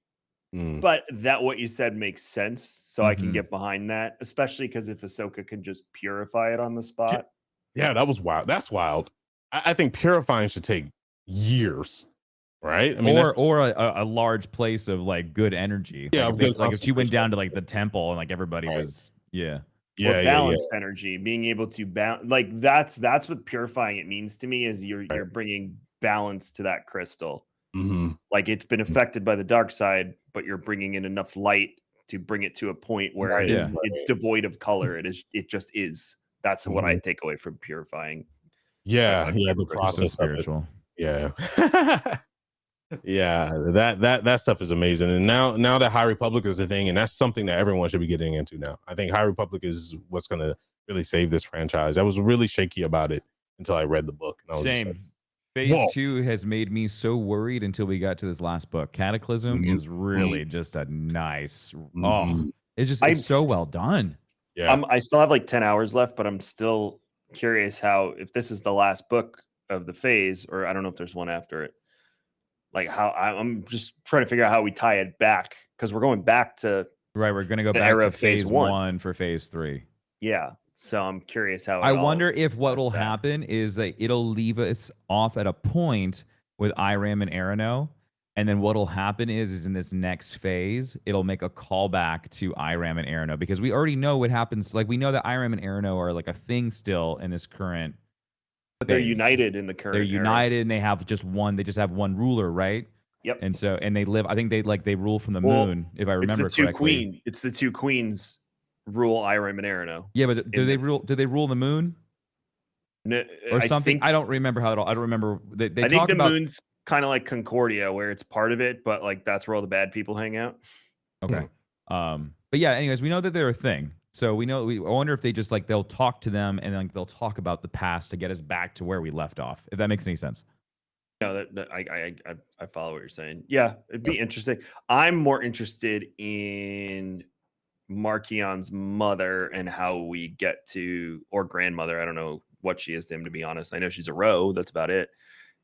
But what you said makes sense, so I can get behind that, especially because if Ahsoka can just purify it on the spot. Yeah, that was wild. That's wild. I think purifying should take years, right? I mean, or a large place of good energy. Yeah, if she went down to the temple and everybody was balanced energy, being able to balance, that's what purifying it means to me, is you're bringing balance to that crystal. It's been affected by the dark side, but you're bringing in enough light to bring it to a point where it's devoid of color. It just is. That's what I take away from purifying. The process spiritual. That stuff is amazing. And now that High Republic is a thing, and that's something that everyone should be getting into now. I think High Republic is what's going to really save this franchise. I was really shaky about it until I read the book. And I was Same. Phase 2 has made me so worried until we got to this last book. Cataclysm is really just a nice. It's so well done. Yeah, I still have 10 hours left, but I'm still curious if this is the last book of the phase, or I don't know if there's one after it. I'm just trying to figure out how we tie it back, because we're going back to we're going to go back to phase 1 for phase 3. Yeah. So I'm curious how. I wonder if what will happen is that it'll leave us off at a point with Iram and Arano, and then what'll happen is in this next phase, it'll make a callback to Iram and Arano, because we already know what happens. We know that Iram and Arano are a thing still in this current. But they're united in the current. They're united, and they have just one. They just have one ruler, right? Yep. And they live. I think they rule from the moon, if I remember correctly. It's the two queens. Rule Iram and Arano. Yeah, but do they rule the moon? No, or something? I don't remember how it all. I don't remember. They I think the moon's kind of like Concordia, where it's part of it, but that's where all the bad people hang out. Okay. But yeah. Anyways, we know that they're a thing. So I wonder if they just they'll talk to them, and they'll talk about the past to get us back to where we left off. If that makes any sense. No, I follow what you're saying. Yeah, it'd be interesting. I'm more interested in Markion's mother and how we get to, or grandmother. I don't know what she is to him, to be honest. I know she's a row. That's about it.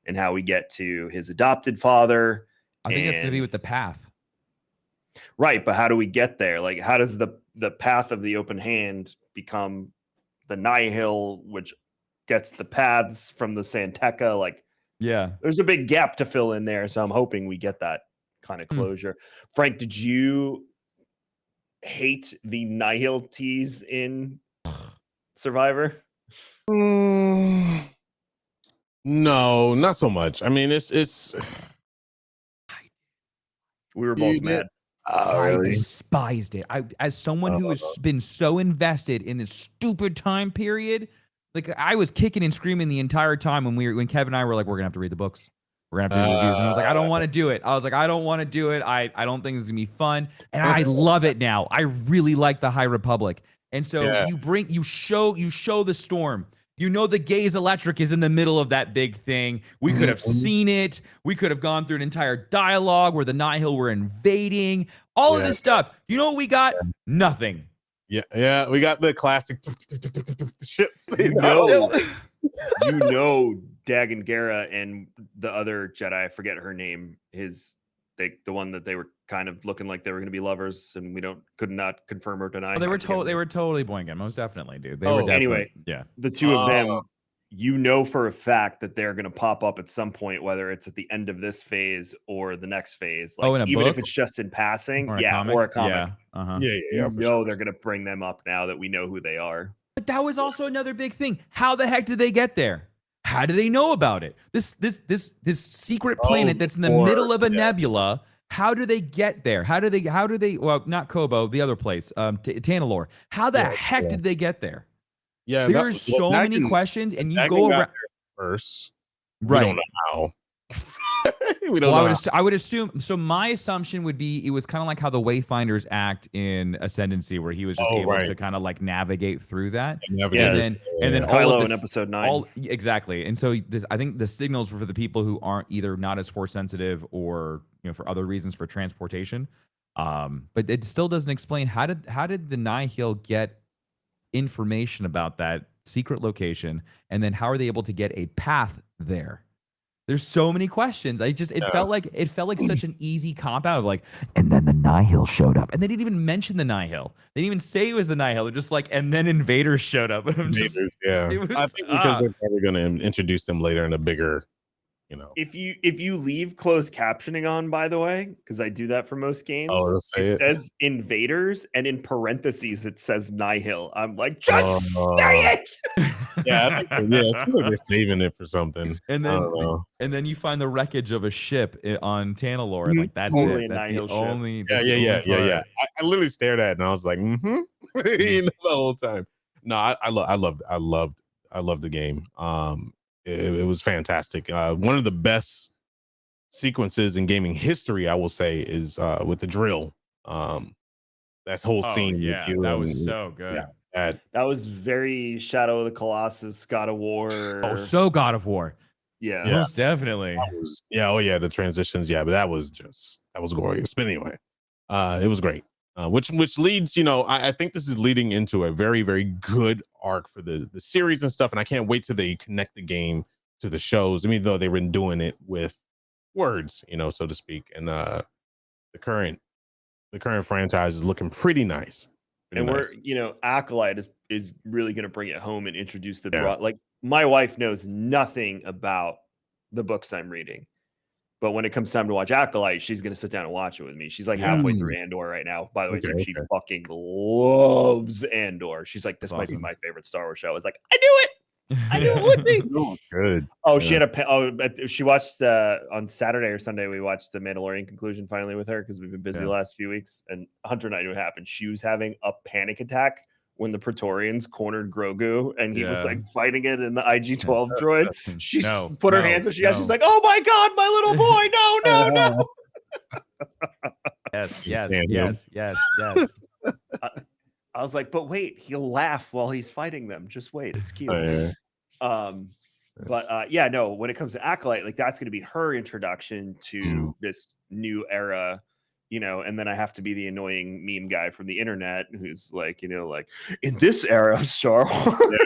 And how we get to his adopted father. I think that's going to be with the path. Right, but how do we get there? Like, how does the path of the open hand become the Nihil, which gets the paths from the Santeca? Like, yeah, there's a big gap to fill in there. So I'm hoping we get that kind of closure. Frank, did you hate the Nihil tease in Survivor? No, not so much. I mean, it's We were both mad. I despised it. As someone who has been so invested in this stupid time period, like I was kicking and screaming the entire time when Kevin and I were like, we're gonna have to read the books. We're gonna have to read reviews. And I was like, I don't want to do it. I don't want to do it. I don't think this is gonna be fun. And I love it now. I really like the High Republic. And so you show the storm. You know the Gaze Electric is in the middle of that big thing. We could have seen it. We could have gone through an entire dialogue where the Nihil were invading. All of this stuff. You know what we got? Nothing. Yeah. We got the classic shits. You know, Dagon Gera and the other Jedi, I forget her name, the one that they were kind of looking like they were going to be lovers, and we could not confirm or deny. Oh, they were totally boinging, most definitely, dude. They were definitely, anyway, the two of them, you know for a fact that they're going to pop up at some point, whether it's at the end of this phase or the next phase. Like, in a even book? if it's just in passing, Or a or a comic. Yeah. They're going to bring them up now that we know who they are. But that was also another big thing. How the heck did they get there? How do they know about it? This secret planet that's in the middle of a nebula. How do they get there? How do they? Well, not Kobo, the other place, Tanalorr. How the heck did they get there? Yeah, there's so many questions, and you go around first. Right. We don't know how. We don't know. I would assume. So my assumption would be it was kind of like how the Wayfinders act in Ascendancy, where he was just able to kind of like navigate through that. And then Kylo all of this, in episode 9. Exactly. And so I think the signals were for the people who aren't either not as force sensitive or for other reasons for transportation. But it still doesn't explain how did the Nihil get information about that secret location, and then how are they able to get a path there? There's so many questions. It felt like such an easy cop out of like, and then the Nihil showed up, and they didn't even mention the Nihil. They didn't even say it was the Nihil. They're just like, and then invaders showed up. I think because they're probably going to introduce them later in a bigger, If you leave closed captioning on, by the way, because I do that for most games, it says invaders, and in parentheses it says Nihil. I'm like, just say it. It seems like they're saving it for something. And then you find the wreckage of a ship on Tanalorr, and like that's Totally it. a That's Nihil the ship. only. Yeah. I literally stared at it and I was like, the whole time. No, I loved the game. It was fantastic. One of the best sequences in gaming history, I will say, is with the drill. That whole scene. That was so good. That was very Shadow of the Colossus, God of War. Oh, so God of War. Yeah, most definitely. The transitions. But that was glorious. But anyway, it was great. Which leads, I think this is leading into a very, very good arc for the series and stuff. And I can't wait till they connect the game to the shows. I mean, though they've been doing it with words, so to speak. And the current franchise is looking pretty nice. We're, Acolyte is really going to bring it home and introduce the broad. Like, my wife knows nothing about the books I'm reading. But when it comes time to watch Acolyte, she's going to sit down and watch it with me. She's like halfway through Andor right now. By the way, she fucking loves Andor. She's like, this might be my favorite Star Wars show. I was like, I knew it. I knew it would be. Good. Oh, she had she watched on Saturday or Sunday. We watched the Mandalorian conclusion finally with her because we've been busy the last few weeks. And Hunter and I knew what happened. She was having a panic attack when the Praetorians cornered Grogu and he was like fighting it in the IG-12 droid. She put her hands up. She's like, "Oh my God, my little boy! No!" Yes. I was like, but wait, he'll laugh while he's fighting them. Just wait, it's cute. But yeah, no, when it comes to Acolyte, like that's going to be her introduction to this new era, and then I have to be the annoying meme guy from the internet who's like, like in this era of Star Wars,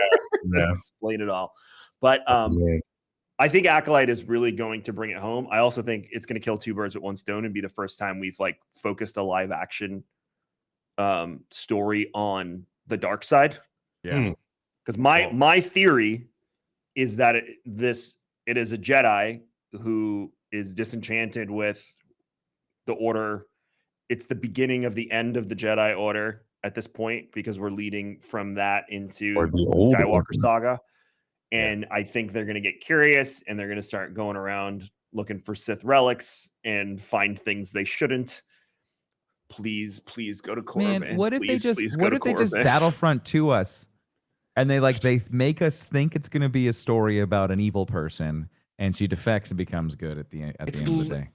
explain it all. But I think Acolyte is really going to bring it home. I also think it's going to kill two birds with one stone and be the first time we've like focused a live action story on the dark side. Yeah. Because my theory is that it is a Jedi who is disenchanted with the Order. It's the beginning of the end of the Jedi Order at this point, because we're leading from that into the Skywalker saga. And I think they're going to get curious and they're going to start going around looking for Sith relics and find things they shouldn't. Please go to Corbin. Man, what if they just Battlefront to us, and they make us think it's going to be a story about an evil person, and she defects and becomes good at the end of the day?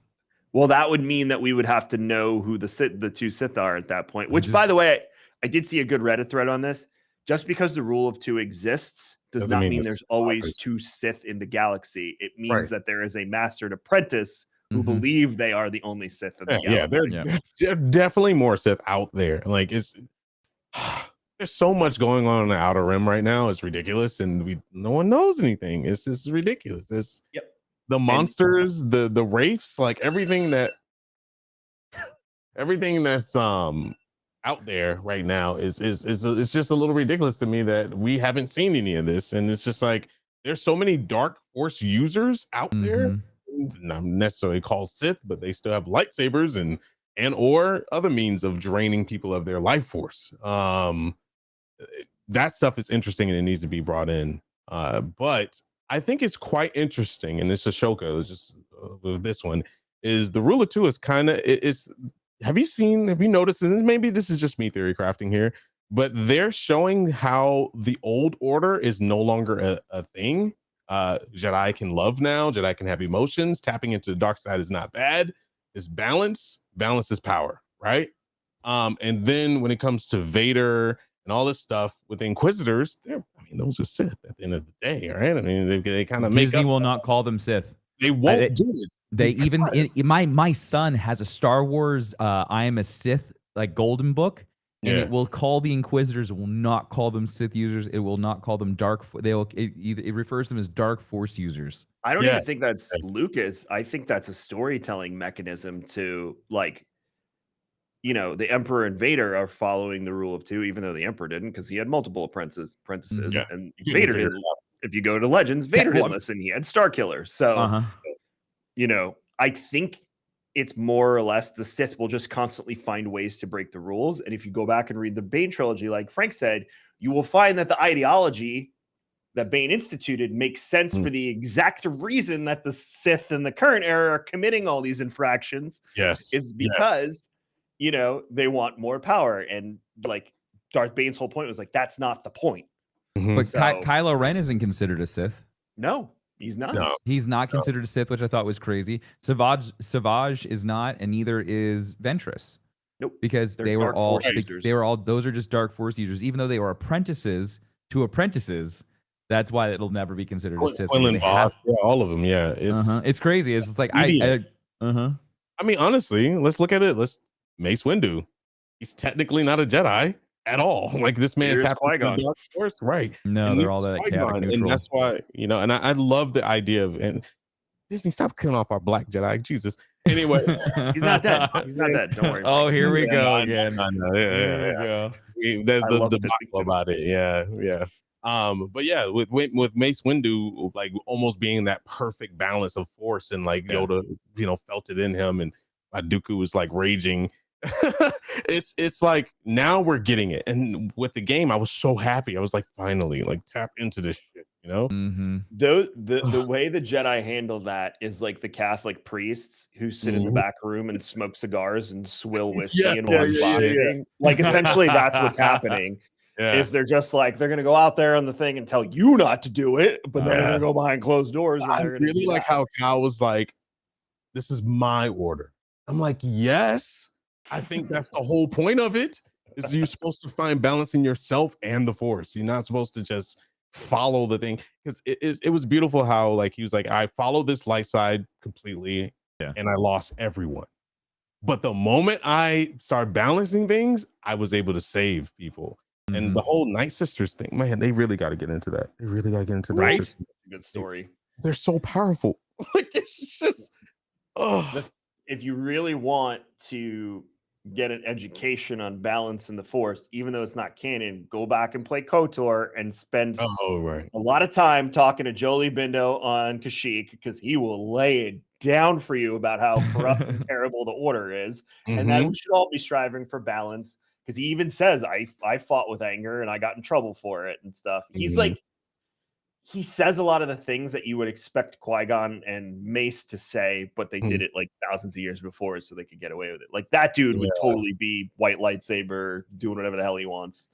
Well, that would mean that we would have to know who the two Sith are at that point. Which, by the way, I did see a good Reddit thread on this. Just because the rule of two exists does not mean there's always two Sith in the galaxy. It means that there is a mastered apprentice who believe they are the only Sith in the galaxy. Yeah, they're definitely more Sith out there. Like there's so much going on in the Outer Rim right now. It's ridiculous, and no one knows anything. It's just ridiculous. It's the monsters, the wraiths, like everything that's out there right now is it's just a little ridiculous to me that we haven't seen any of this. And it's just like there's so many dark force users out there, not necessarily called Sith, but they still have lightsabers and or other means of draining people of their life force. That stuff is interesting and it needs to be brought in. But I think it's quite interesting, and it's Ashoka, just with this one, is the rule of two is kind of is. Have you noticed, and maybe this is just me theory crafting here, but they're showing how the old order is no longer a thing. Jedi can love now. Jedi can have emotions. Tapping into the dark side is not bad. It's balance. Balance is power, right? And then when it comes to Vader and all this stuff with the Inquisitors, those are Sith at the end of the day, right? I mean, they kind of Disney will not call them Sith. They won't do it. They even my son has a Star Wars I Am a Sith golden book, and it will call the Inquisitors. It will not call them Sith users. It will not call them dark. It refers to them as dark Force users. I don't even think that's Lucas. I think that's a storytelling mechanism to the Emperor and Vader are following the rule of two, even though the Emperor didn't, because he had multiple apprentices, and Vader didn't. If you go to Legends, Vader didn't listen. He had Star Killer. So. I think it's more or less the Sith will just constantly find ways to break the rules. And if you go back and read the Bane trilogy, like Frank said, you will find that the ideology that Bane instituted makes sense for the exact reason that the Sith in the current era are committing all these infractions. Is because, they want more power. And Darth Bane's whole point was that's not the point. But Kylo Ren isn't considered a Sith. No. He's not. No. He's not considered a Sith, which I thought was crazy. Savage is not, and neither is Ventress. Nope. Because those are just dark force users. Even though they were apprentices to apprentices, that's why it'll never be considered a Sith. All of them, it's crazy. It's just I mean, honestly, let's look at it. Mace Windu. He's technically not a Jedi at all. This man tapped into the dark force, right? No, and they're all that chaotic neutral. And that's why, and I love the idea of, and Disney, stop killing off our black Jedi. Jesus. Anyway, he's not dead. He's not dead. Don't worry. Oh, here we go again. I know. Yeah. There's the Bible about it. Yeah. But yeah, with Mace Windu, almost being that perfect balance of force, and Yoda, felt it in him, and Dooku was raging. It's now we're getting it. And with the game, I was so happy. I was finally tap into this shit, the way the Jedi handle that is the Catholic priests who sit in the back room and smoke cigars and swill whiskey and watch boxing. Essentially that's what's happening. Is they're just they're gonna go out there on the thing and tell you not to do it, but then they're gonna go behind closed doors. And I really like how Cal was this is my order. I'm yes. I think that's the whole point of it. Is you're supposed to find balance in yourself and the Force. You're not supposed to just follow the thing, because it was beautiful how like he was like, I followed this light side completely, Yeah. and I lost everyone. But the moment I started balancing things, I was able to save people. And the whole Night Sisters thing, man, they really got to get into that. They really got to get into Night Right? Sisters. Good story. They're so powerful. Like it's just, oh, If you really want to get an education on balance in the Force, even though it's not canon, go back and play KOTOR and spend oh, right. a lot of time talking to Jolie Bindo on Kashyyyk, because he will lay it down for you about how corrupt and terrible the Order is, and that we should all be striving for balance. Because he even says, I fought with anger and I got in trouble for it and stuff. He's like, he says a lot of the things that you would expect Qui-Gon and Mace to say, but they did it like thousands of years before so they could get away with it. Like that dude would totally be white lightsaber doing whatever the hell he wants.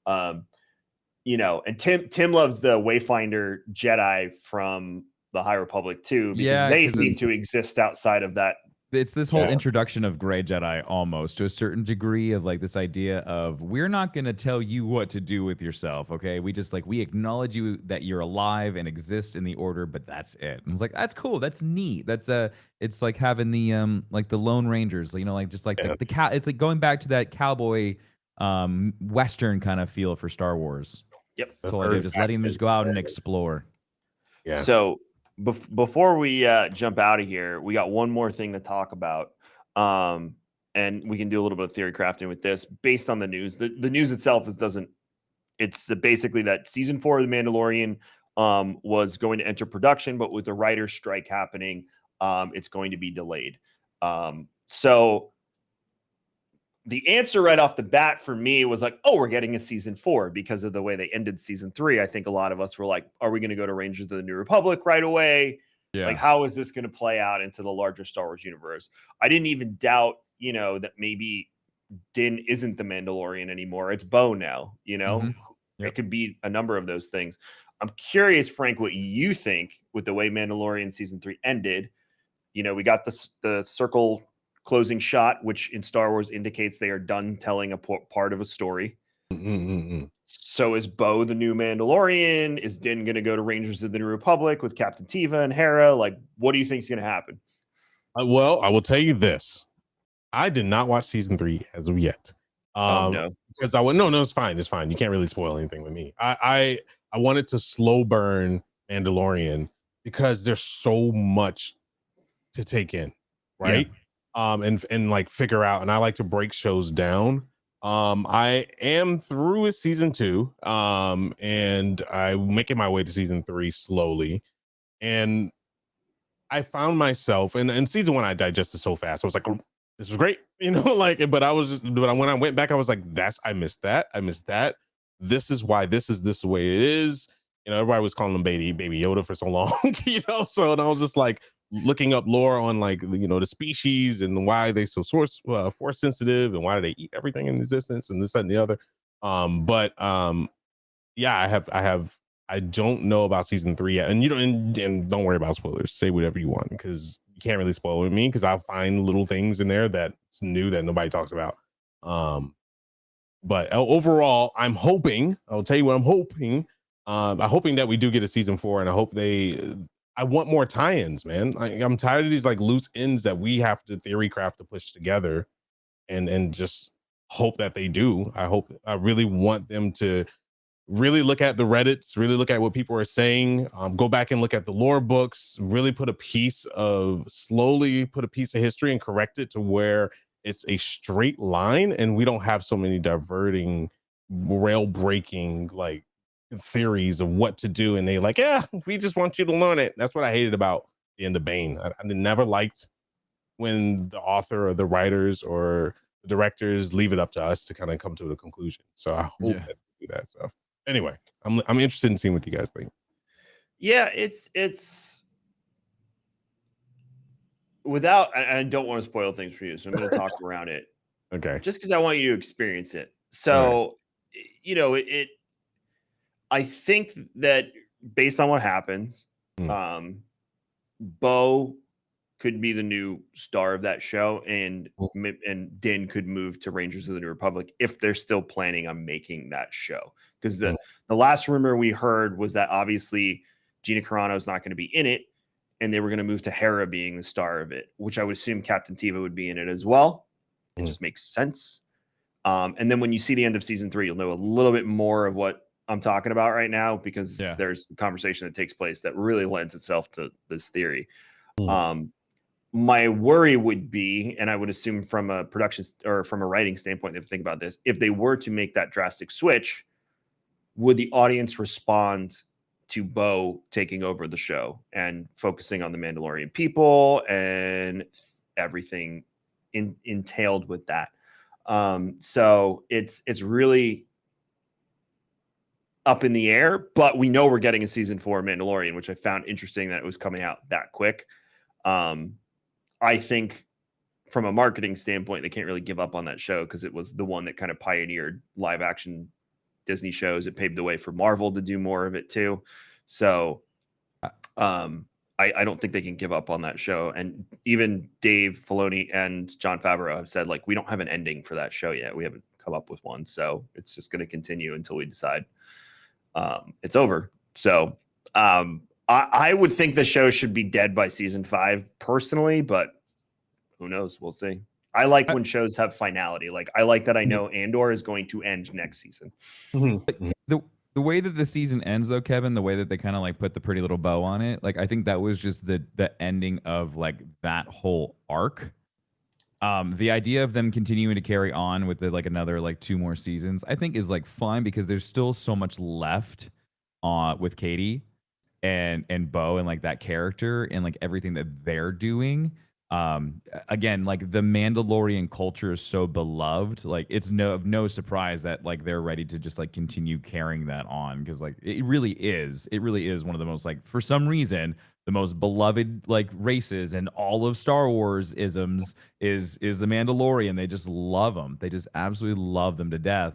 You know, and Tim loves the Wayfinder Jedi from the High Republic too, because they seem to exist outside of that. It's this whole introduction of gray Jedi almost to a certain degree of like this idea of we're not going to tell you what to do with yourself. Okay. We just like, we acknowledge you that you're alive and exist in the Order, but that's it. And it's like, that's cool. That's neat. That's it's like having the, like the Lone Rangers, you know, like just like the cow. It's like going back to that cowboy, Western kind of feel for Star Wars. Yep. That's whole idea of just letting them just go out and explore. Yeah. So before we jump out of here, we got one more thing to talk about. And we can do a little bit of theory crafting with this based on the news. The news itself it's basically that season 4 of The Mandalorian was going to enter production, but with the writer's strike happening, it's going to be delayed. So the answer right off the bat for me was like, oh, we're getting a season 4 because of the way they ended season 3. I think a lot of us were like, are we going to go to Rangers of the New Republic right away? Yeah. Like, how is this going to play out into the larger Star Wars universe? I didn't even doubt, you know, that maybe Din isn't the Mandalorian anymore. It's Bo now, you know? It could be a number of those things. I'm curious, Frank, what you think with the way Mandalorian season 3 ended. You know, we got the circle closing shot, which in Star Wars indicates they are done telling a part of a story. So is Bo the new Mandalorian? Is Din going to go to Rangers of the New Republic with Captain Teva and Hera? Like, what do you think is going to happen? Well, I will tell you this. I did not watch season 3 as of yet. No. Because no, it's fine. It's fine. You can't really spoil anything with me. I wanted to slow burn Mandalorian because there's so much to take in, right? And like figure out, and I like to break shows down. I am through with season 2, and I'm making my way to season 3 slowly, and I found myself, and in season 1 I digested so fast. I was like, oh, this was great, you know, like, but when I went back, I was like, I missed that. This is why this is this way it is. You know, everybody was calling him baby Yoda for so long, you know. So, and I was just like looking up lore on like, you know, the species and why they so force sensitive and why do they eat everything in existence and this, that, and the other. Yeah, I don't know about season 3 yet, and you don't, and don't worry about spoilers. Say whatever you want because you can't really spoil it with me because I'll find little things in there that's new that nobody talks about. But overall, I'm hoping. I'll tell you what I'm hoping. I'm hoping that we do get a season 4, and I hope I want more tie-ins, man. I'm tired of these like loose ends that we have to theory craft to push together, and just hope that they do. I really want them to really look at the Reddits, really look at what people are saying, go back and look at the lore books, really slowly put a piece of history and correct it to where it's a straight line and we don't have so many diverting, rail breaking like theories of what to do. And they like, yeah, we just want you to learn it. That's what I hated about the end of Bane. I never liked when the author or the writers or the directors leave it up to us to kind of come to a conclusion. So I hope that they do that. So anyway, I'm interested in seeing what you guys think. Yeah, it's without, I don't want to spoil things for you, so I'm going to talk around it. Okay. Just because I want you to experience it. So, you know, I think that based on what happens, Bo could be the new star of that show, and Cool. and Din could move to Rangers of the New Republic if they're still planning on making that show. Because the last rumor we heard was that obviously Gina Carano is not going to be in it, and they were going to move to Hera being the star of it, which I would assume Captain Teva would be in it as well. It just makes sense. And then when you see the end of season 3, you'll know a little bit more of what I'm talking about right now, because there's a conversation that takes place that really lends itself to this theory. My worry would be, and I would assume from a production or from a writing standpoint, if you think about this, if they were to make that drastic switch, would the audience respond to Bo taking over the show and focusing on the Mandalorian people and everything entailed with that? So it's really up in the air, but we know we're getting a season 4 Mandalorian, which I found interesting that it was coming out that quick. I think from a marketing standpoint, they can't really give up on that show because it was the one that kind of pioneered live action Disney shows. It paved the way for Marvel to do more of it too. So I don't think they can give up on that show. And even Dave Filoni and Jon Favreau have said, like, we don't have an ending for that show yet. We haven't come up with one. So it's just going to continue until we decide it's over. So I would think the show should be dead by season 5 personally, but who knows? We'll see. I like when shows have finality. Like, I like that I know Andor is going to end next season. The way that the season ends, though, Kevin, the way that they kind of like put the pretty little bow on it, like I think that was just the ending of like that whole arc. The idea of them continuing to carry on with the like another like 2 more seasons, I think is like fine, because there's still so much left with Katie and Bo and like that character and like everything that they're doing. Again, like the Mandalorian culture is so beloved, like it's no surprise that like they're ready to just like continue carrying that on, because like it really is one of the most, like, for some reason, the most beloved like races and all of Star Wars isms is the Mandalorian. They just love them. They just absolutely love them to death.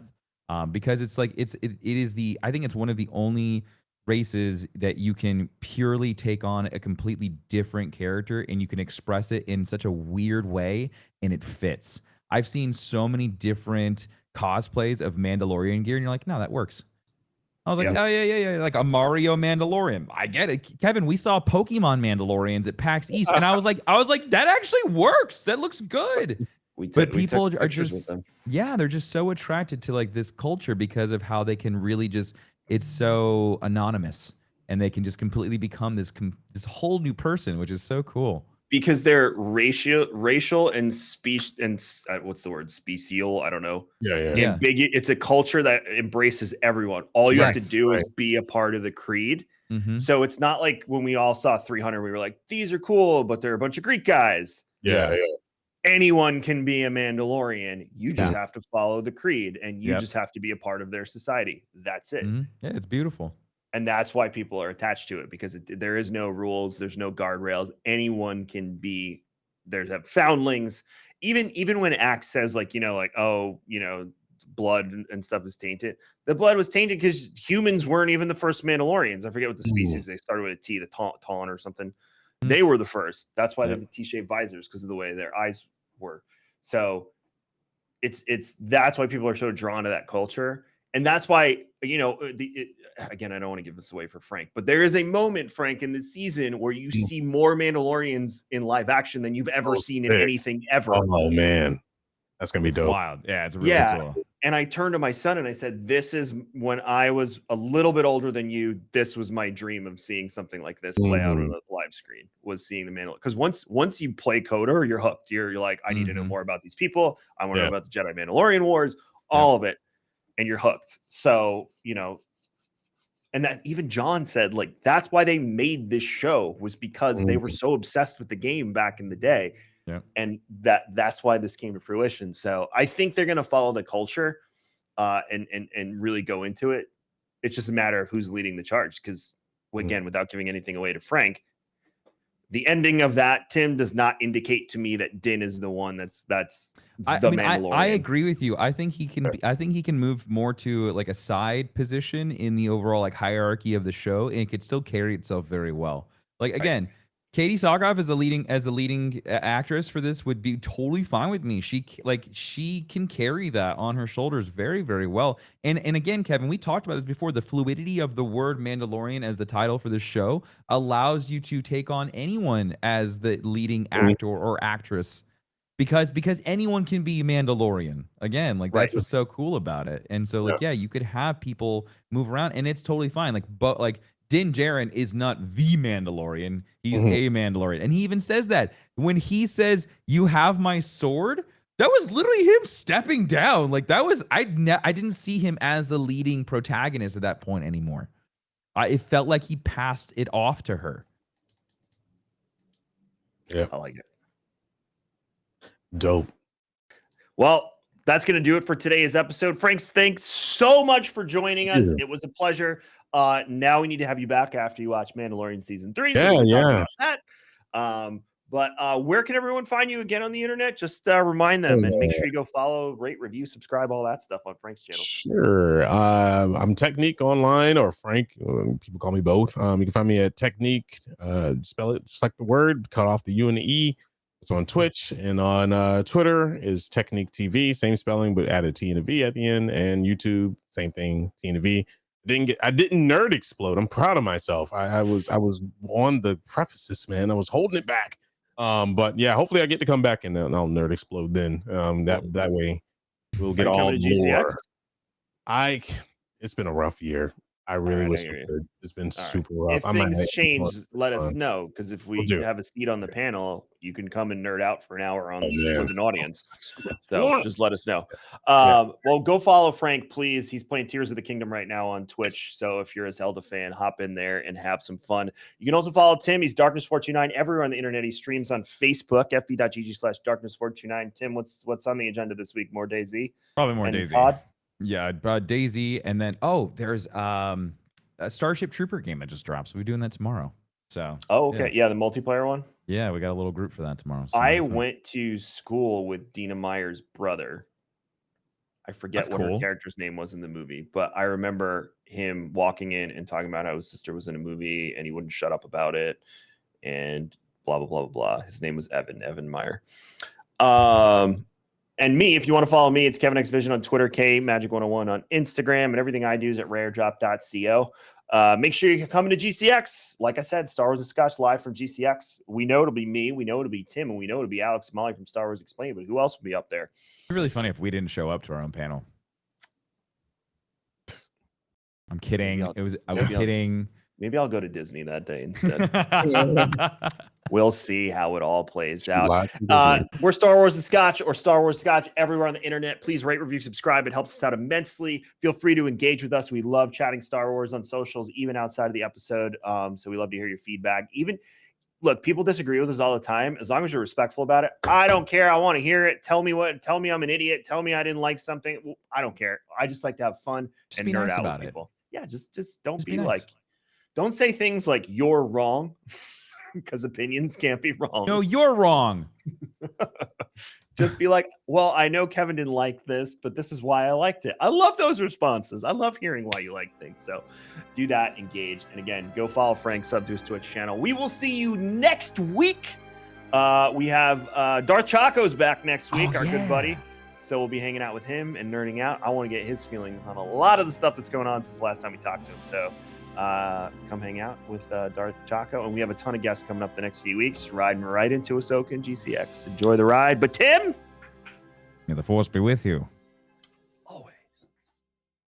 Because it's like it is I think it's one of the only races that you can purely take on a completely different character and you can express it in such a weird way and it fits. I've seen so many different cosplays of Mandalorian gear and you're like, no, that works. I was like, oh yeah, like a Mario Mandalorian. I get it. Kevin, we saw Pokemon Mandalorians at PAX East and I was like, that actually works. That looks good. But people are just, they're just so attracted to like this culture because of how they can really just, it's so anonymous and they can just completely become this whole new person, which is so cool. Because they're racial and speech and what's the word? Special. I don't know. Yeah. Big. It's a culture that embraces everyone. All you have to do is be a part of the creed. So it's not like when we all saw 300, we were like, these are cool, but they're a bunch of Greek guys. Yeah. Anyone can be a Mandalorian. You just have to follow the creed and you just have to be a part of their society. That's it. Yeah, it's beautiful. And that's why people are attached to it, because there is no rules. There's no guardrails. Anyone can be. There's foundlings. Even when Axe says like, oh, blood and stuff is tainted. The blood was tainted because humans weren't even the first Mandalorians. I forget what the species they started with a T, the Taun or something. They were the first. That's why they have the T-shaped visors, because of the way their eyes were. So that's why people are so drawn to that culture. And that's why, again, I don't want to give this away for Frank, but there is a moment, Frank, in this season where you see more Mandalorians in live action than you've ever seen in anything ever. Oh, man. That's going to be dope. Wild. Yeah, it's really cool. And I turned to my son and I said, this is when I was a little bit older than you. This was my dream of seeing something like this play out on a live screen, was seeing the Mandalorian. Because once you play Coder, you're hooked. You're like, I need to know more about these people. I want to know about the Jedi Mandalorian Wars, all of it. And you're hooked. So, and that even John said, like, that's why they made this show, was because they were so obsessed with the game back in the day. Yeah. And that's why this came to fruition. So I think they're going to follow the culture and really go into it. It's just a matter of who's leading the charge. Because again, without giving anything away to Frank, the ending of that, Tim, does not indicate to me that Din is the one that's Mandalorian. I agree with you. I think he can I think he can move more to like a side position in the overall like hierarchy of the show, and it could still carry itself very well. Like again, Katie Sackhoff as a leading actress for this would be totally fine with me. She can carry that on her shoulders very, very well. And again, Kevin, we talked about this before. The fluidity of the word Mandalorian as the title for this show allows you to take on anyone as the leading actor or actress, because anyone can be Mandalorian. Again, like that's what's so cool about it. And so like you could have people move around, and it's totally fine. Like Din Djarin is not the Mandalorian. He's a Mandalorian. And he even says that. When he says, "You have my sword," that was literally him stepping down. Like that was, I didn't see him as the leading protagonist at that point anymore. It felt like he passed it off to her. Yeah. I like it. Dope. Well, that's going to do it for today's episode. Frank, thanks so much for joining us. It was a pleasure. Now we need to have you back after you watch Mandalorian season 3. So we can talk about that. But where can everyone find you again on the internet? Just remind them and make sure you go follow, rate, review, subscribe, all that stuff on Frank's channel. Sure. I'm Technique online, or Frank. People call me both. You can find me at Technique. Spell it just like the word, cut off the U and the E. It's on Twitch, and on Twitter is Technique TV, same spelling, but added T and a V at the end. And YouTube, same thing, T and a V. I didn't nerd explode. I'm proud of myself. I was on the prefaces, man. I was holding it back. But yeah, hopefully I get to come back and I'll nerd explode then. That way we'll get all the more. It's been a rough year. I really wish I could. It's been super rough. If things change, let us know, because if we have a seat on the panel, you can come and nerd out for an hour with an audience. So just let us know. Well, go follow Frank, please. He's playing Tears of the Kingdom right now on Twitch. So if you're a Zelda fan, hop in there and have some fun. You can also follow Tim. He's Darkness429 everywhere on the internet. He streams on Facebook, fb.gg/Darkness429. Tim, what's on the agenda this week? More DayZ? Probably more DayZ. Todd? Yeah, DayZ, and then there's a Starship Trooper game that just dropped. So we're doing that tomorrow. So okay, yeah, the multiplayer one. Yeah, we got a little group for that tomorrow. So I went to school with Dina Meyer's brother. I forget what her character's name was in the movie, but I remember him walking in and talking about how his sister was in a movie and he wouldn't shut up about it, and blah blah blah blah. His name was Evan Meyer. And me, if you want to follow me, it's Kevin X Vision on Twitter, KMagic101 on Instagram, and everything I do is at raredrop.co. Make sure you're coming to GCX. Like I said, Star Wars and Scotch live from GCX. We know it'll be me, we know it'll be Tim, and we know it'll be Alex Molly from Star Wars Explained, but who else will be up there? It'd be really funny if we didn't show up to our own panel. I'm kidding. I was kidding. Maybe I'll go to Disney that day instead. We'll see how it all plays out. We're Star Wars and Scotch, or Star Wars Scotch, everywhere on the internet. Please rate, review, subscribe. It helps us out immensely. Feel free to engage with us. We love chatting Star Wars on socials, even outside of the episode. So we love to hear your feedback. Look, people disagree with us all the time. As long as you're respectful about it, I don't care. I want to hear it. Tell me I'm an idiot. Tell me I didn't like something. I don't care. I just like to have fun and nerd out with people. Yeah, just don't be nice. Like, don't say things like you're wrong, because opinions can't be wrong. No, you're wrong. Just be like, well, I know Kevin didn't like this, but this is why I liked it. I love those responses. I love hearing why you like things. So do that, engage. And again, go follow Frank, sub to his Twitch channel. We will see you next week. We have Darth Chaco's back next week, our good buddy. So we'll be hanging out with him and nerding out. I want to get his feelings on a lot of the stuff that's going on since the last time we talked to him. So come hang out with Darth Chaco, and we have a ton of guests coming up the next few weeks, riding right into Ahsoka and GCX. Enjoy the ride. But Tim, may the Force be with you.